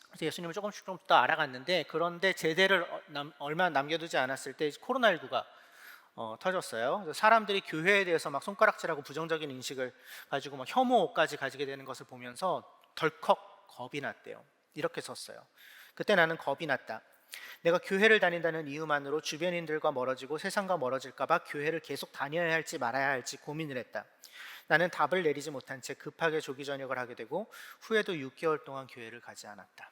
그래서 예수님을 조금씩 좀 더 알아갔는데, 그런데 제대를 얼마 남겨두지 않았을 때 코로나19가 터졌어요. 그래서 사람들이 교회에 대해서 막 손가락질하고 부정적인 인식을 가지고 막 혐오까지 가지게 되는 것을 보면서 덜컥 겁이 났대요. 이렇게 썼어요. 그때 나는 겁이 났다. 내가 교회를 다닌다는 이유만으로 주변인들과 멀어지고 세상과 멀어질까 봐 교회를 계속 다녀야 할지 말아야 할지 고민을 했다. 나는 답을 내리지 못한 채 급하게 조기 전역을 하게 되고 후에도 6개월 동안 교회를 가지 않았다.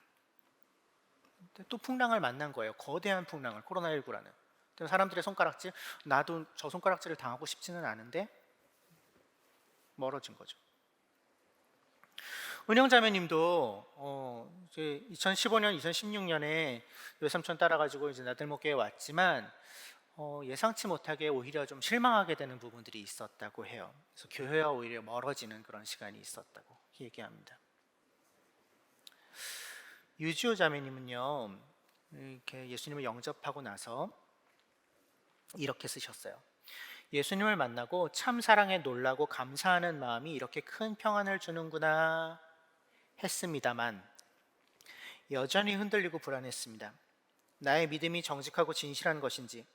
또 풍랑을 만난 거예요. 거대한 풍랑을, 코로나19라는. 사람들의 손가락질, 나도 저 손가락질을 당하고 싶지는 않은데 멀어진 거죠. 은영자매님도 이제 2015년, 2016년에 외삼촌 따라가지고 이제 나들목교에 왔지만 예상치 못하게 오히려 좀 실망하게 되는 부분들이 있었다고 해요. 그래서 교회와 오히려 멀어지는 그런 시간이 있었다고 얘기합니다. 유지호 자매님은요, 이렇게 예수님을 영접하고 나서 이렇게 쓰셨어요. 예수님을 만나고 참 사랑에 놀라고 감사하는 마음이 이렇게 큰 평안을 주는구나 했습니다만 여전히 흔들리고 불안했습니다. 나의 믿음이 정직하고 진실한 것인지,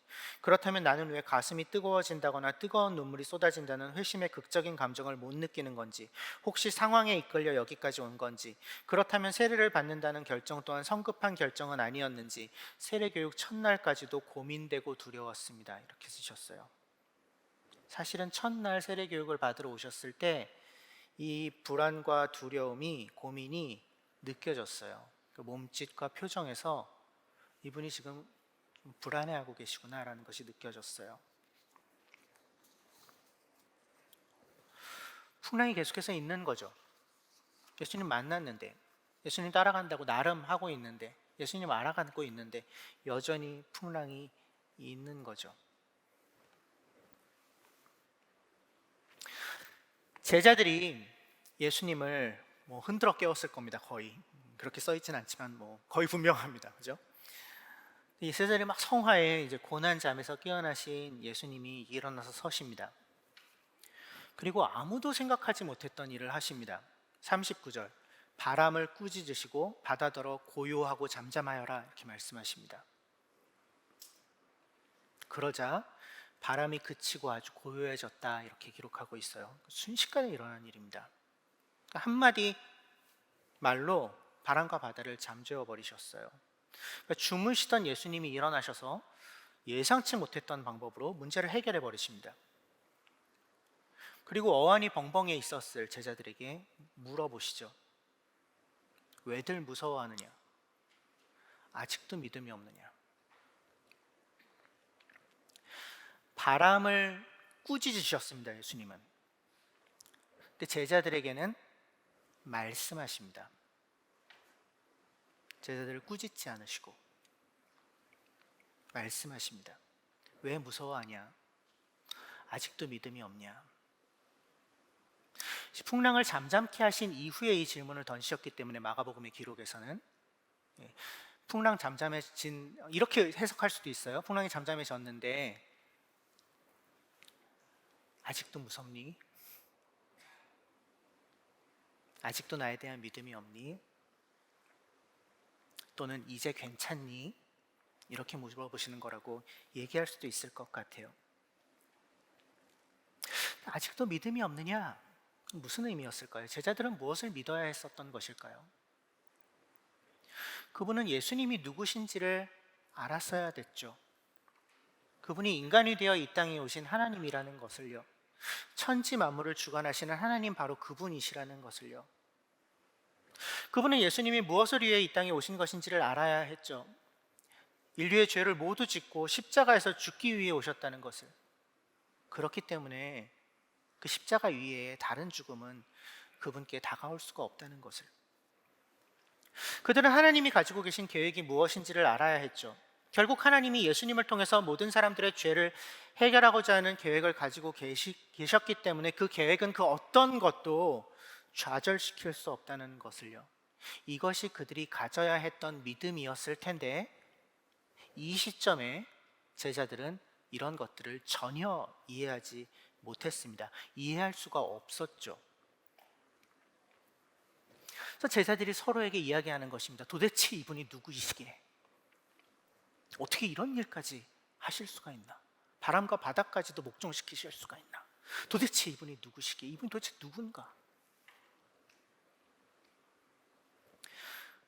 그렇다면 나는 왜 가슴이 뜨거워진다거나 뜨거운 눈물이 쏟아진다는 회심의 극적인 감정을 못 느끼는 건지, 혹시 상황에 이끌려 여기까지 온 건지, 그렇다면 세례를 받는다는 결정 또한 성급한 결정은 아니었는지 세례교육 첫날까지도 고민되고 두려웠습니다. 이렇게 쓰셨어요. 사실은 첫날 세례교육을 받으러 오셨을 때 이 불안과 두려움이, 고민이 느껴졌어요. 그 몸짓과 표정에서 이분이 지금 불안해하고 계시구나라는 것이 느껴졌어요. 풍랑이 계속해서 있는 거죠. 예수님 만났는데, 예수님 따라간다고 나름 하고 있는데, 예수님 알아가고 있는데 여전히 풍랑이 있는 거죠. 제자들이 예수님을 흔들어 깨웠을 겁니다. 거의 그렇게 써 있지는 않지만 거의 분명합니다. 그죠? 이 제자들이 막 성화에 이제 고난 잠에서 깨어나신 예수님이 일어나서 서십니다. 그리고 아무도 생각하지 못했던 일을 하십니다. 39절, 바람을 꾸짖으시고 바다더러 고요하고 잠잠하여라 이렇게 말씀하십니다. 그러자 바람이 그치고 아주 고요해졌다 이렇게 기록하고 있어요. 순식간에 일어난 일입니다. 한마디 말로 바람과 바다를 잠재워 버리셨어요. 주무시던 예수님이 일어나셔서 예상치 못했던 방법으로 문제를 해결해 버리십니다. 그리고 어안이 벙벙해 있었을 제자들에게 물어보시죠. 왜들 무서워하느냐? 아직도 믿음이 없느냐? 바람을 꾸짖으셨습니다. 예수님은. 근데 제자들에게는 말씀하십니다. 제자들을 꾸짖지 않으시고 말씀하십니다. 왜 무서워하냐? 아직도 믿음이 없냐? 풍랑을 잠잠케 하신 이후에 이 질문을 던지셨기 때문에 마가복음의 기록에서는 풍랑 잠잠해진, 이렇게 해석할 수도 있어요. 풍랑이 잠잠해졌는데 아직도 무섭니? 아직도 나에 대한 믿음이 없니? 또는 이제 괜찮니? 이렇게 물어보시는 거라고 얘기할 수도 있을 것 같아요. 아직도 믿음이 없느냐? 무슨 의미였을까요? 제자들은 무엇을 믿어야 했었던 것일까요? 그분은 예수님이 누구신지를 알았어야 됐죠. 그분이 인간이 되어 이 땅에 오신 하나님이라는 것을요, 천지 만물을 주관하시는 하나님 바로 그분이시라는 것을요, 그분은 예수님이 무엇을 위해 이 땅에 오신 것인지를 알아야 했죠. 인류의 죄를 모두 짓고 십자가에서 죽기 위해 오셨다는 것을. 그렇기 때문에 그 십자가 위에 다른 죽음은 그분께 다가올 수가 없다는 것을. 그들은 하나님이 가지고 계신 계획이 무엇인지를 알아야 했죠. 결국 하나님이 예수님을 통해서 모든 사람들의 죄를 해결하고자 하는 계획을 가지고 계셨기 때문에 그 계획은 그 어떤 것도 좌절시킬 수 없다는 것을요, 이것이 그들이 가져야 했던 믿음이었을 텐데 이 시점에 제자들은 이런 것들을 전혀 이해하지 못했습니다. 이해할 수가 없었죠. 그래서 제자들이 서로에게 이야기하는 것입니다. 도대체 이분이 누구이시기에 어떻게 이런 일까지 하실 수가 있나? 바람과 바다까지도 목종시키실 수가 있나? 도대체 이분이 누구시기에, 이분이 도대체 누군가?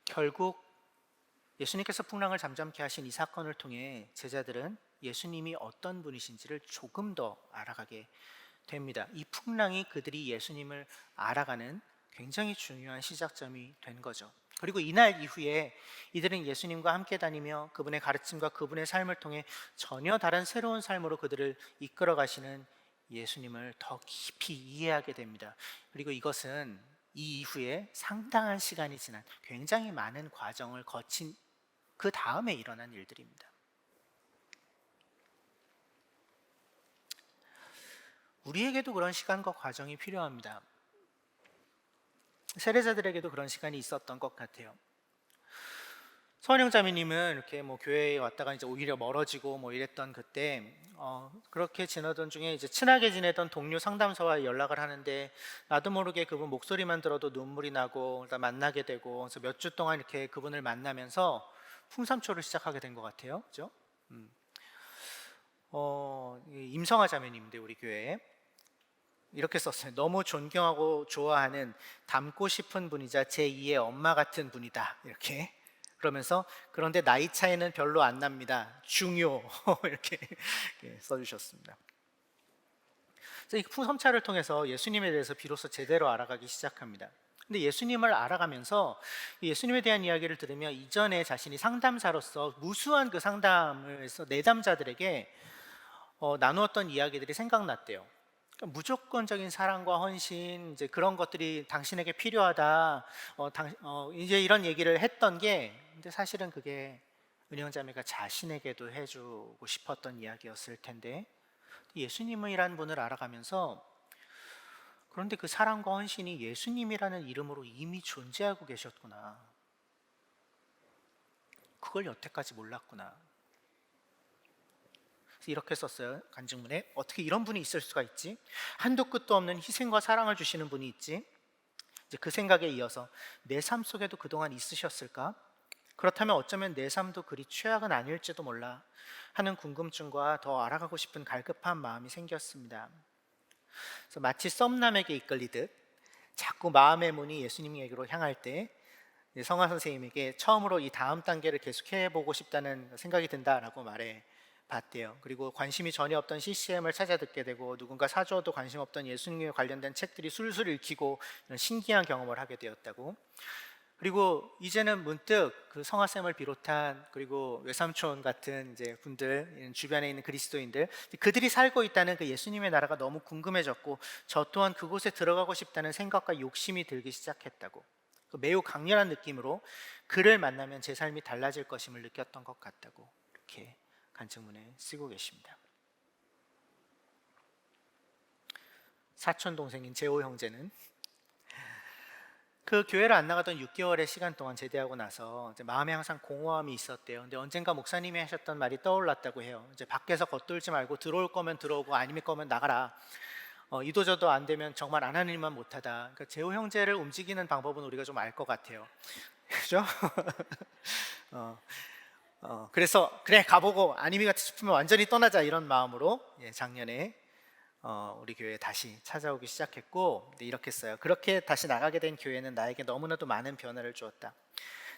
결국 예수님께서 풍랑을 잠잠케 하신 이 사건을 통해 제자들은 예수님이 어떤 분이신지를 조금 더 알아가게 됩니다. 이 풍랑이 그들이 예수님을 알아가는 굉장히 중요한 시작점이 된 거죠. 그리고 이날 이후에 이들은 예수님과 함께 다니며 그분의 가르침과 그분의 삶을 통해 전혀 다른 새로운 삶으로 그들을 이끌어 가시는 예수님을 더 깊이 이해하게 됩니다. 그리고 이것은 이 이후에 상당한 시간이 지난 굉장히 많은 과정을 거친 그 다음에 일어난 일들입니다. 우리에게도 그런 시간과 과정이 필요합니다. 세례자들에게도 그런 시간이 있었던 것 같아요. 서은영 자매님은 이렇게 뭐 교회에 왔다가 이제 오히려 멀어지고 뭐 이랬던 그때 그렇게 지내던 중에 이제 친하게 지내던 동료 상담사와 연락을 하는데 나도 모르게 그분 목소리만 들어도 눈물이 나고 일단 만나게 되고 그래서 몇 주 동안 이렇게 그분을 만나면서 풍삼초를 시작하게 된 것 같아요. 그죠? 임성아 자매님인데 우리 교회에 이렇게 썼어요. 너무 존경하고 좋아하는 닮고 싶은 분이자 제2의 엄마 같은 분이다. 이렇게 그러면서 그런데 나이 차이는 별로 안 납니다. 중요 이렇게 써주셨습니다. 그래서 이 풍섬차를 통해서 예수님에 대해서 비로소 제대로 알아가기 시작합니다. 근데 예수님을 알아가면서 예수님에 대한 이야기를 들으며 이전에 자신이 상담사로서 무수한 그 상담을 해서 내담자들에게 나누었던 이야기들이 생각났대요. 그러니까 무조건적인 사랑과 헌신, 이제 그런 것들이 당신에게 필요하다. 이제 이런 얘기를 했던 게, 근데 사실은 그게 은영자매가 자신에게도 해주고 싶었던 이야기였을 텐데, 예수님이란 분을 알아가면서, 그런데 그 사랑과 헌신이 예수님이라는 이름으로 이미 존재하고 계셨구나. 그걸 여태까지 몰랐구나. 이렇게 썼어요. 간증문에. 어떻게 이런 분이 있을 수가 있지? 한도 끝도 없는 희생과 사랑을 주시는 분이 있지? 이제 그 생각에 이어서 내 삶 속에도 그동안 있으셨을까? 그렇다면 어쩌면 내 삶도 그리 최악은 아닐지도 몰라 하는 궁금증과 더 알아가고 싶은 갈급한 마음이 생겼습니다. 그래서 마치 썸남에게 이끌리듯 자꾸 마음의 문이 예수님에게로 향할 때 성화 선생님에게 처음으로 이 다음 단계를 계속해보고 싶다는 생각이 든다라고 말해 봤대요. 그리고 관심이 전혀 없던 CCM을 찾아 듣게 되고 누군가 사주어도 관심 없던 예수님에 관련된 책들이 술술 읽히고 이런 신기한 경험을 하게 되었다고. 그리고 이제는 문득 그 성화쌤을 비롯한 그리고 외삼촌 같은 이제 분들 주변에 있는 그리스도인들 그들이 살고 있다는 그 예수님의 나라가 너무 궁금해졌고 저 또한 그곳에 들어가고 싶다는 생각과 욕심이 들기 시작했다고. 매우 강렬한 느낌으로 그를 만나면 제 삶이 달라질 것임을 느꼈던 것 같다고 이렇게 간증문에 쓰고 계십니다. 사촌 동생인 재호 형제는 그 교회를 안 나가던 6개월의 시간 동안 제대하고 나서 이제 마음에 항상 공허함이 있었대요. 근데 언젠가 목사님이 하셨던 말이 떠올랐다고 해요. 이제 밖에서 겉돌지 말고 들어올 거면 들어오고 아니면 거면 나가라. 이도저도 안 되면 정말 안 하는 일만 못하다. 그러니까 재호 형제를 움직이는 방법은 우리가 좀 알 것 같아요. 그죠? 그래서 그래 가보고 아니면 같이 싶으면 완전히 떠나자 이런 마음으로 작년에 우리 교회에 다시 찾아오기 시작했고 이렇게 써요. 그렇게 다시 나가게 된 교회는 나에게 너무나도 많은 변화를 주었다.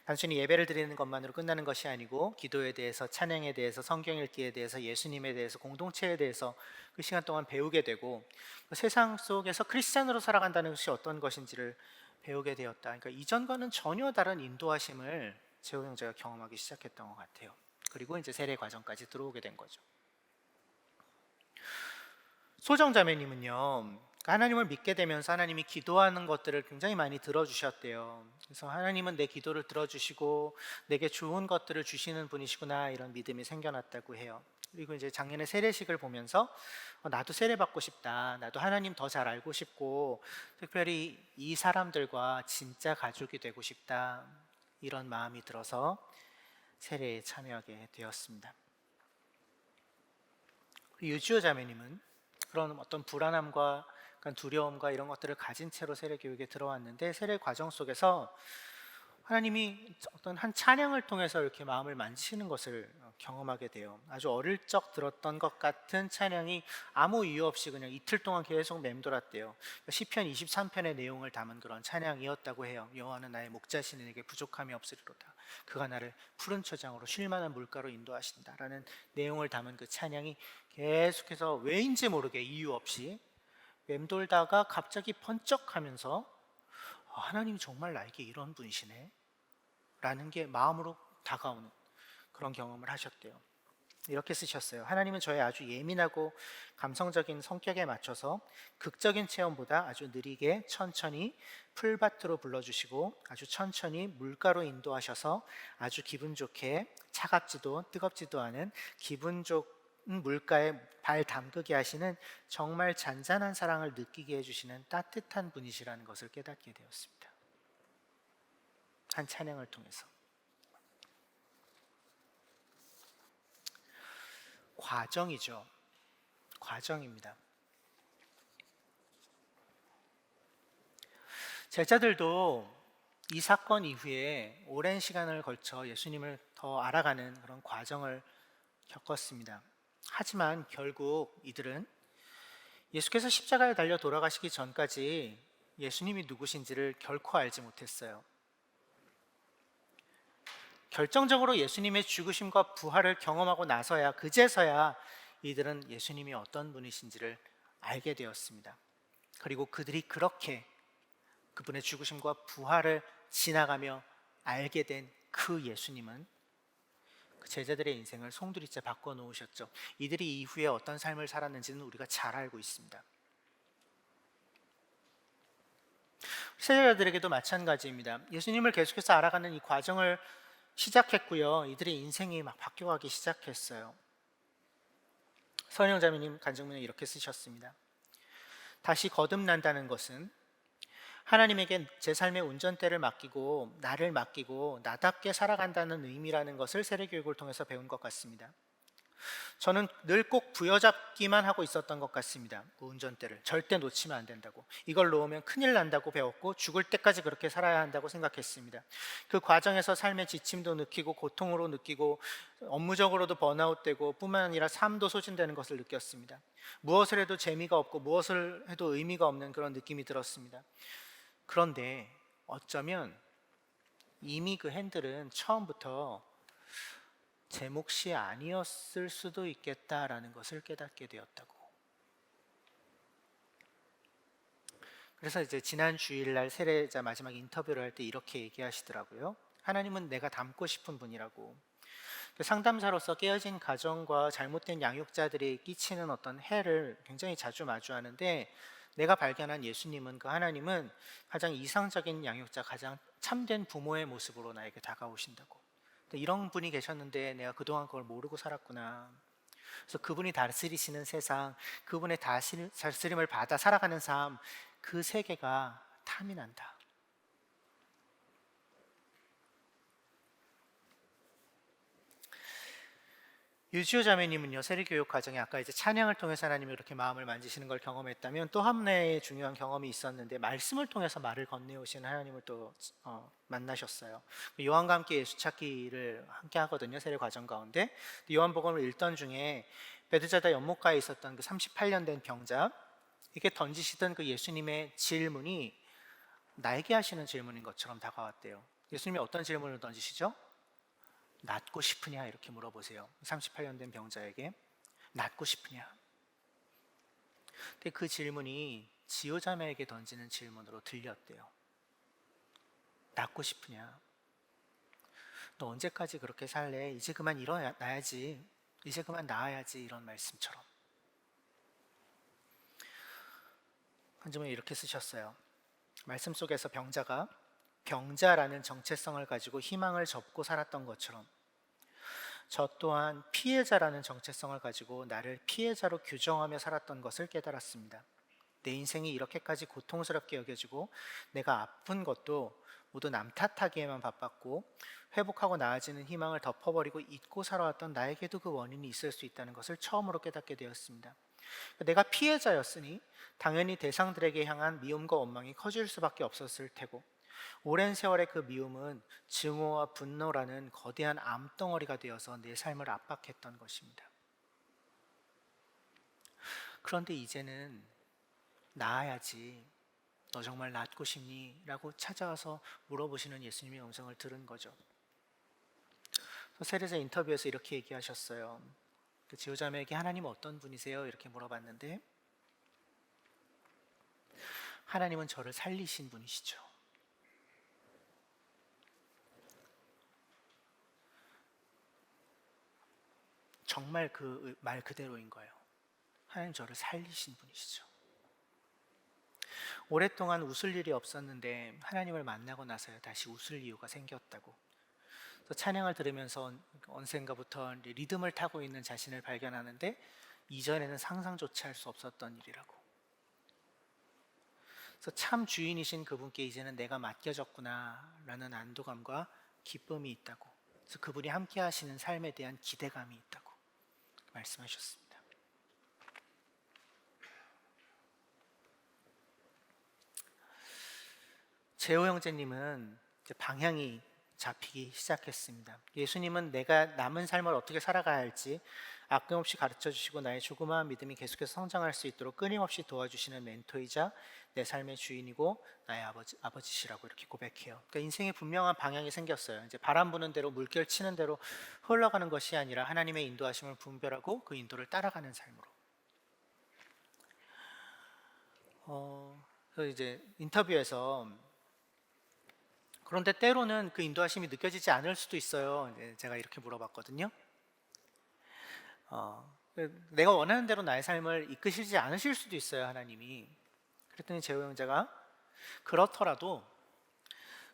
단순히 예배를 드리는 것만으로 끝나는 것이 아니고 기도에 대해서, 찬양에 대해서, 성경 읽기에 대해서, 예수님에 대해서, 공동체에 대해서 그 시간 동안 배우게 되고 그 세상 속에서 크리스찬으로 살아간다는 것이 어떤 것인지를 배우게 되었다. 그러니까 이전과는 전혀 다른 인도하심을 재호 형제가 경험하기 시작했던 것 같아요. 그리고 이제 세례 과정까지 들어오게 된 거죠. 소정자매님은요, 하나님을 믿게 되면서 하나님이 기도하는 것들을 굉장히 많이 들어주셨대요. 그래서 하나님은 내 기도를 들어주시고 내게 좋은 것들을 주시는 분이시구나 이런 믿음이 생겨났다고 해요. 그리고 이제 작년에 세례식을 보면서 나도 세례 받고 싶다. 나도 하나님 더 잘 알고 싶고 특별히 이 사람들과 진짜 가족이 되고 싶다. 이런 마음이 들어서 세례에 참여하게 되었습니다. 유지호 자매님은 그런 어떤 불안함과 두려움과 이런 것들을 가진 채로 세례 교육에 들어왔는데 세례 과정 속에서 하나님이 어떤 한 찬양을 통해서 이렇게 마음을 만지시는 것을 경험하게 돼요. 아주 어릴 적 들었던 것 같은 찬양이 아무 이유 없이 그냥 이틀 동안 계속 맴돌았대요. 시편 23편의 내용을 담은 그런 찬양이었다고 해요. 여호와는 나의 목자시니 내게 부족함이 없으리로다. 그가 나를 푸른 초장으로 쉴만한 물가로 인도하신다라는 내용을 담은 그 찬양이 계속해서 왜인지 모르게 이유 없이 맴돌다가 갑자기 번쩍하면서 하나님이 정말 나에게 이런 분이시네. 라는 게 마음으로 다가오는 그런 경험을 하셨대요. 이렇게 쓰셨어요. 하나님은 저의 아주 예민하고 감성적인 성격에 맞춰서 극적인 체험보다 아주 느리게 천천히 풀밭으로 불러주시고 아주 천천히 물가로 인도하셔서 아주 기분 좋게 차갑지도 뜨겁지도 않은 기분 좋은 물가에 발 담그게 하시는 정말 잔잔한 사랑을 느끼게 해주시는 따뜻한 분이시라는 것을 깨닫게 되었습니다. 한 찬양을 통해서. 과정이죠. 과정입니다. 제자들도 이 사건 이후에 오랜 시간을 걸쳐 예수님을 더 알아가는 그런 과정을 겪었습니다. 하지만 결국 이들은 예수께서 십자가에 달려 돌아가시기 전까지 예수님이 누구신지를 결코 알지 못했어요. 결정적으로 예수님의 죽으심과 부활을 경험하고 나서야, 그제서야 이들은 예수님이 어떤 분이신지를 알게 되었습니다. 그리고 그들이 그렇게 그분의 죽으심과 부활을 지나가며 알게 된 그 예수님은 그 제자들의 인생을 송두리째 바꿔 놓으셨죠. 이들이 이후에 어떤 삶을 살았는지는 우리가 잘 알고 있습니다. 세자들에게도 마찬가지입니다. 예수님을 계속해서 알아가는 이 과정을 시작했고요. 이들의 인생이 막 바뀌어가기 시작했어요. 선영자매님 간증문에 이렇게 쓰셨습니다. 다시 거듭난다는 것은 하나님에게 제 삶의 운전대를 맡기고 나를 맡기고 나답게 살아간다는 의미라는 것을 세례교육을 통해서 배운 것 같습니다. 저는 늘 꼭 부여잡기만 하고 있었던 것 같습니다. 그 운전대를 절대 놓치면 안 된다고, 이걸 놓으면 큰일 난다고 배웠고 죽을 때까지 그렇게 살아야 한다고 생각했습니다. 그 과정에서 삶의 지침도 느끼고 고통으로 느끼고 업무적으로도 번아웃되고 뿐만 아니라 삶도 소진되는 것을 느꼈습니다. 무엇을 해도 재미가 없고 무엇을 해도 의미가 없는 그런 느낌이 들었습니다. 그런데 어쩌면 이미 그 핸들은 처음부터 제 몫이 아니었을 수도 있겠다라는 것을 깨닫게 되었다고. 그래서 이제 지난 주일날 세례자 마지막 인터뷰를 할 때 이렇게 얘기하시더라고요. 하나님은 내가 닮고 싶은 분이라고. 상담사로서 깨어진 가정과 잘못된 양육자들이 끼치는 어떤 해를 굉장히 자주 마주하는데, 내가 발견한 예수님은, 그 하나님은 가장 이상적인 양육자, 가장 참된 부모의 모습으로 나에게 다가오신다고. 이런 분이 계셨는데 내가 그동안 그걸 모르고 살았구나. 그래서 그분이 다스리시는 세상, 그분의 다스림을 받아 살아가는 삶, 그 세계가 탐이 난다. 유지호 자매님은요, 세례교육 과정에 아까 이제 찬양을 통해서 하나님이 이렇게 마음을 만지시는 걸 경험했다면, 또 한 해의 중요한 경험이 있었는데 말씀을 통해서 말을 건네오시는 하나님을 또 만나셨어요. 요한과 함께 예수 찾기를 함께 하거든요, 세례 과정 가운데. 요한복음을 읽던 중에 베드자다 연못가에 있었던 그 38년 된 병자, 이게 던지시던 그 예수님의 질문이 나에게 하시는 질문인 것처럼 다가왔대요. 예수님이 어떤 질문을 던지시죠? 낫고 싶으냐, 이렇게 물어보세요. 38년 된 병자에게 낫고 싶으냐. 근데 그 질문이 지효자매에게 던지는 질문으로 들렸대요. 낫고 싶으냐? 너 언제까지 그렇게 살래? 이제 그만 일어나야지, 이제 그만 나아야지, 이런 말씀처럼. 한점에 이렇게 쓰셨어요. 말씀 속에서 병자가 병자라는 정체성을 가지고 희망을 접고 살았던 것처럼, 저 또한 피해자라는 정체성을 가지고 나를 피해자로 규정하며 살았던 것을 깨달았습니다. 내 인생이 이렇게까지 고통스럽게 여겨지고 내가 아픈 것도 모두 남 탓하기에만 바빴고, 회복하고 나아지는 희망을 덮어버리고 잊고 살아왔던 나에게도 그 원인이 있을 수 있다는 것을 처음으로 깨닫게 되었습니다. 내가 피해자였으니 당연히 대상들에게 향한 미움과 원망이 커질 수밖에 없었을 테고, 오랜 세월의 그 미움은 증오와 분노라는 거대한 암덩어리가 되어서 내 삶을 압박했던 것입니다. 그런데 이제는 나아야지, 너 정말 낫고 싶니? 라고 찾아와서 물어보시는 예수님의 음성을 들은 거죠. 세례자 인터뷰에서 이렇게 얘기하셨어요. 그 지효자매에게 하나님은 어떤 분이세요? 이렇게 물어봤는데, 하나님은 저를 살리신 분이시죠. 정말 그 말 그대로인 거예요. 하나님 저를 살리신 분이시죠. 오랫동안 웃을 일이 없었는데 하나님을 만나고 나서야 다시 웃을 이유가 생겼다고. 또 찬양을 들으면서 언젠가부터 리듬을 타고 있는 자신을 발견하는데 이전에는 상상조차 할 수 없었던 일이라고. 그래서 참 주인이신 그분께 이제는 내가 맡겨졌구나라는 안도감과 기쁨이 있다고. 그래서 그분이 함께 하시는 삶에 대한 기대감이 있다고 말씀하셨습니다. 재호 형제님은 이제 방향이 잡히기 시작했습니다. 예수님은 내가 남은 삶을 어떻게 살아가야 할지 아낌없이 가르쳐 주시고 나의 조그마한 믿음이 계속해서 성장할 수 있도록 끊임없이 도와주시는 멘토이자 내 삶의 주인이고 나의 아버지시라고 이렇게 고백해요. 그러니까 인생에 분명한 방향이 생겼어요. 이제 바람 부는 대로 물결 치는 대로 흘러가는 것이 아니라 하나님의 인도하심을 분별하고 그 인도를 따라가는 삶으로. 그래서 이제 인터뷰에서 그런데 때로는 그 인도하심이 느껴지지 않을 수도 있어요. 제가 이렇게 물어봤거든요. 내가 원하는 대로 나의 삶을 이끄시지 않으실 수도 있어요, 하나님이. 그랬더니 재호 형제가 그렇더라도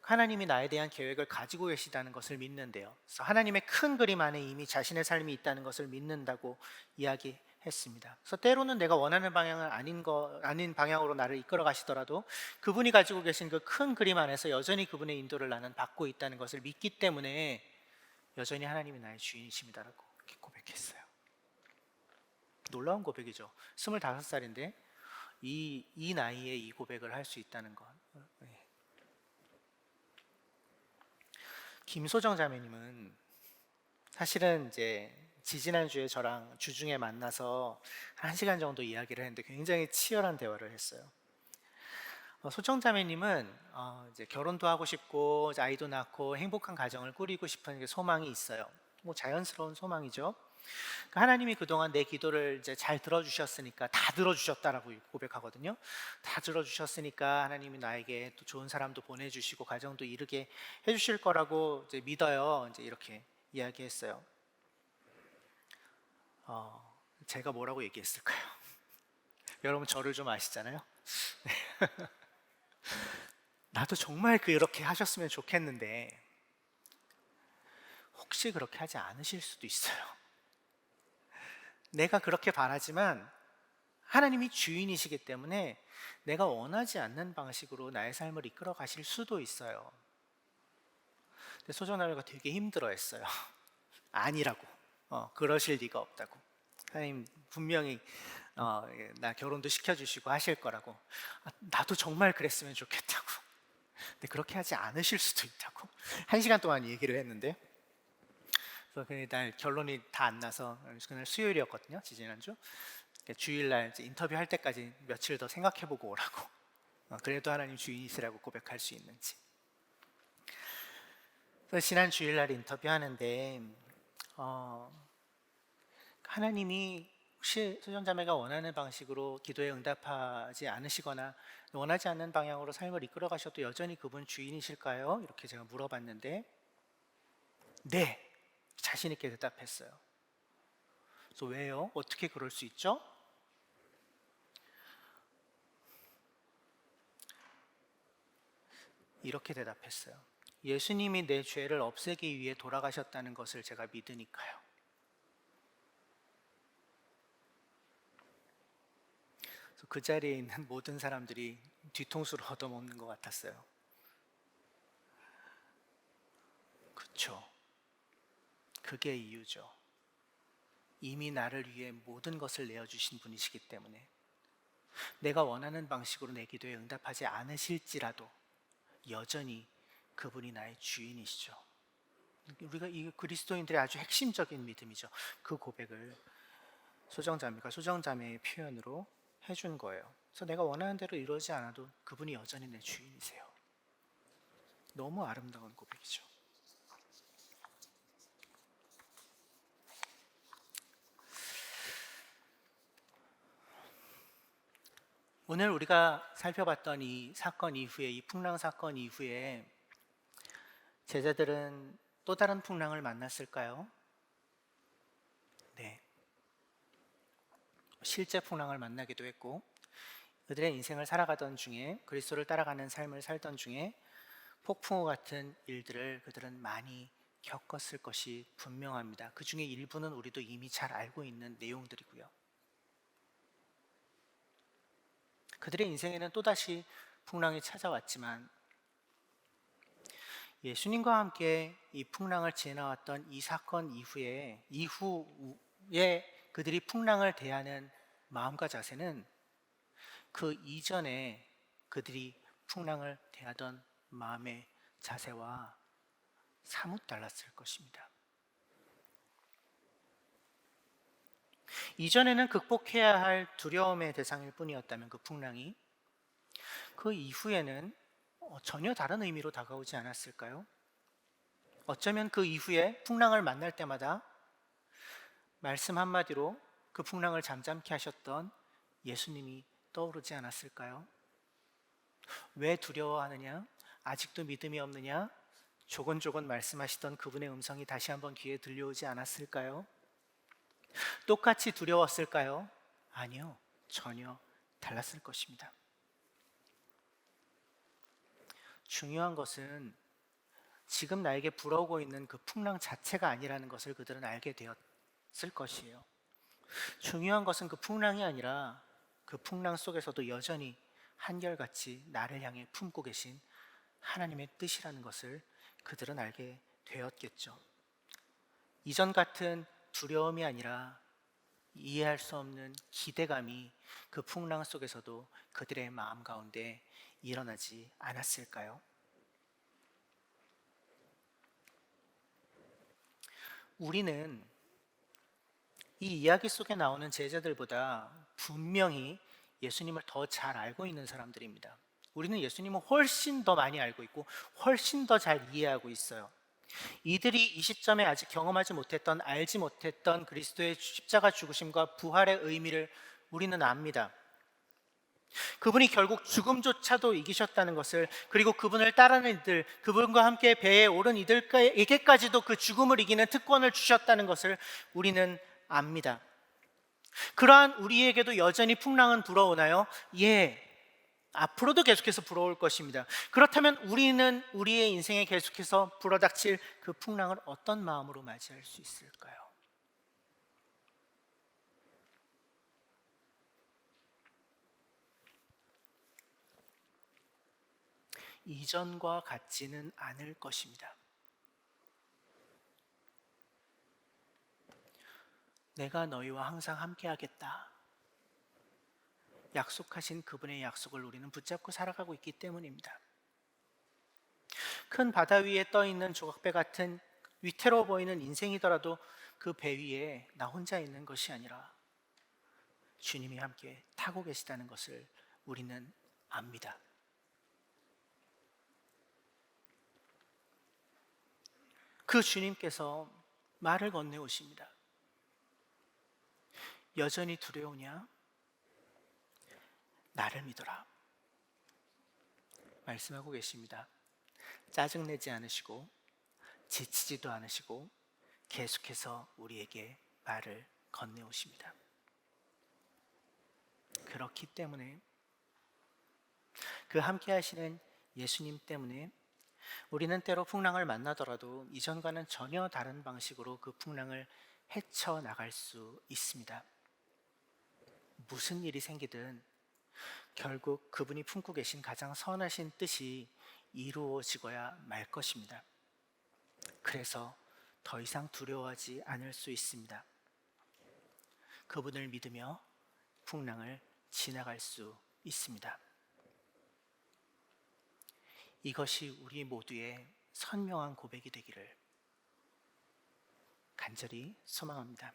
하나님이 나에 대한 계획을 가지고 계시다는 것을 믿는데요. 그래서 하나님의 큰 그림 안에 이미 자신의 삶이 있다는 것을 믿는다고 이야기했습니다. 그래서 때로는 내가 원하는 방향은 아닌 방향으로 나를 이끌어 가시더라도 그분이 가지고 계신 그 큰 그림 안에서 여전히 그분의 인도를 나는 받고 있다는 것을 믿기 때문에 여전히 하나님이 나의 주인이십니다라고 이렇게 고백했어요. 놀라운 고백이죠. 25살인데 이 나이에 이 고백을 할 수 있다는 것. 김소정 자매님은 사실은 이제 지지난주에 저랑 주중에 만나서 1시간 정도 이야기를 했는데 굉장히 치열한 대화를 했어요. 소정 자매님은 이제 결혼도 하고 싶고 이제 아이도 낳고 행복한 가정을 꾸리고 싶은 소망이 있어요. 뭐 자연스러운 소망이죠. 그러니까 하나님이 그동안 내 기도를 이제 잘 들어주셨으니까 다 들어주셨다라고 고백하거든요. 다 들어주셨으니까 하나님이 나에게 또 좋은 사람도 보내주시고 가정도 이루게 해주실 거라고 이제 믿어요. 이제 이렇게 이야기했어요. 제가 뭐라고 얘기했을까요? 여러분 저를 좀 아시잖아요. 나도 정말 그렇게 하셨으면 좋겠는데 혹시 그렇게 하지 않으실 수도 있어요. 내가 그렇게 바라지만 하나님이 주인이시기 때문에 내가 원하지 않는 방식으로 나의 삶을 이끌어 가실 수도 있어요. 근데 소정나무가 되게 힘들어했어요. 아니라고, 그러실 리가 없다고. 하나님 분명히 나 결혼도 시켜주시고 하실 거라고. 나도 정말 그랬으면 좋겠다고. 근데 그렇게 하지 않으실 수도 있다고. 1시간 동안 얘기를 했는데 그래서 그날 결론이 다 안 나서 그날 수요일이었거든요. 지지난주. 주일날 이제 인터뷰 할 때까지 며칠 더 생각해보고 오라고. 그래도 하나님 주인이시라고 고백할 수 있는지. 그래서 지난 주일날 인터뷰하는데 하나님이 혹시 소정자매가 원하는 방식으로 기도에 응답하지 않으시거나 원하지 않는 방향으로 삶을 이끌어 가셔도 여전히 그분 주인이실까요? 이렇게 제가 물어봤는데 네! 자신 있게 대답했어요. 그래서 왜요? 어떻게 그럴 수 있죠? 이렇게 대답했어요. 예수님이 내 죄를 없애기 위해 돌아가셨다는 것을 제가 믿으니까요. 그래서 그 자리에 있는 모든 사람들이 뒤통수를 얻어먹는 것 같았어요. 그렇죠. 그게 이유죠. 이미 나를 위해 모든 것을 내어주신 분이시기 때문에 내가 원하는 방식으로 내 기도에 응답하지 않으실지라도 여전히 그분이 나의 주인이시죠. 우리가 이 그리스도인들의 아주 핵심적인 믿음이죠. 그 고백을 소정자매의 표현으로 해준 거예요. 그래서 내가 원하는 대로 이루어지지 않아도 그분이 여전히 내 주인이세요. 너무 아름다운 고백이죠. 오늘 우리가 살펴봤던 이 사건 이후에, 이 풍랑 사건 이후에 제자들은 또 다른 풍랑을 만났을까요? 네. 실제 풍랑을 만나기도 했고, 그들의 인생을 살아가던 중에, 그리스도를 따라가는 삶을 살던 중에 폭풍우 같은 일들을 그들은 많이 겪었을 것이 분명합니다. 그 중에 일부는 우리도 이미 잘 알고 있는 내용들이고요. 그들의 인생에는 또다시 풍랑이 찾아왔지만 예수님과 함께 이 풍랑을 지나왔던 이 사건 이후에 그들이 풍랑을 대하는 마음과 자세는 그 이전에 그들이 풍랑을 대하던 마음의 자세와 사뭇 달랐을 것입니다. 이전에는 극복해야 할 두려움의 대상일 뿐이었다면 그 풍랑이, 그 이후에는 전혀 다른 의미로 다가오지 않았을까요? 어쩌면 그 이후에 풍랑을 만날 때마다 말씀 한마디로 그 풍랑을 잠잠케 하셨던 예수님이 떠오르지 않았을까요? 왜 두려워하느냐? 아직도 믿음이 없느냐? 조곤조곤 말씀하시던 그분의 음성이 다시 한번 귀에 들려오지 않았을까요? 똑같이 두려웠을까요? 아니요, 전혀 달랐을 것입니다. 중요한 것은 지금 나에게 불어오고 있는 그 풍랑 자체가 아니라는 것을 그들은 알게 되었을 것이에요. 중요한 것은 그 풍랑이 아니라 그 풍랑 속에서도 여전히 한결같이 나를 향해 품고 계신 하나님의 뜻이라는 것을 그들은 알게 되었겠죠. 이전 같은 두려움이 아니라 이해할 수 없는 기대감이 그 풍랑 속에서도 그들의 마음 가운데 일어나지 않았을까요? 우리는 이 이야기 속에 나오는 제자들보다 분명히 예수님을 더 잘 알고 있는 사람들입니다. 우리는 예수님을 훨씬 더 많이 알고 있고 훨씬 더 잘 이해하고 있어요. 이들이 이 시점에 아직 경험하지 못했던, 알지 못했던 그리스도의 십자가 죽으심과 부활의 의미를 우리는 압니다. 그분이 결국 죽음조차도 이기셨다는 것을, 그리고 그분을 따르는 이들, 그분과 함께 배에 오른 이들에게까지도 그 죽음을 이기는 특권을 주셨다는 것을 우리는 압니다. 그러한 우리에게도 여전히 풍랑은 불어오나요? 예, 앞으로도 계속해서 불어올 것입니다. 그렇다면 우리는 우리의 인생에 계속해서 불어닥칠 그 풍랑을 어떤 마음으로 맞이할 수 있을까요? 이전과 같지는 않을 것입니다. 내가 너희와 항상 함께하겠다 약속하신 그분의 약속을 우리는 붙잡고 살아가고 있기 때문입니다. 큰 바다 위에 떠 있는 조각배 같은 위태로워 보이는 인생이더라도 그 배 위에 나 혼자 있는 것이 아니라 주님이 함께 타고 계시다는 것을 우리는 압니다. 그 주님께서 말을 건네오십니다. 여전히 두려우냐? 나를 믿어라. 말씀하고 계십니다. 짜증내지 않으시고 지치지도 않으시고 계속해서 우리에게 말을 건네오십니다. 그렇기 때문에, 그 함께 하시는 예수님 때문에 우리는 때로 풍랑을 만나더라도 이전과는 전혀 다른 방식으로 그 풍랑을 헤쳐나갈 수 있습니다. 무슨 일이 생기든 결국 그분이 품고 계신 가장 선하신 뜻이 이루어지고야 말 것입니다. 그래서 더 이상 두려워하지 않을 수 있습니다. 그분을 믿으며 풍랑을 지나갈 수 있습니다. 이것이 우리 모두의 선명한 고백이 되기를 간절히 소망합니다.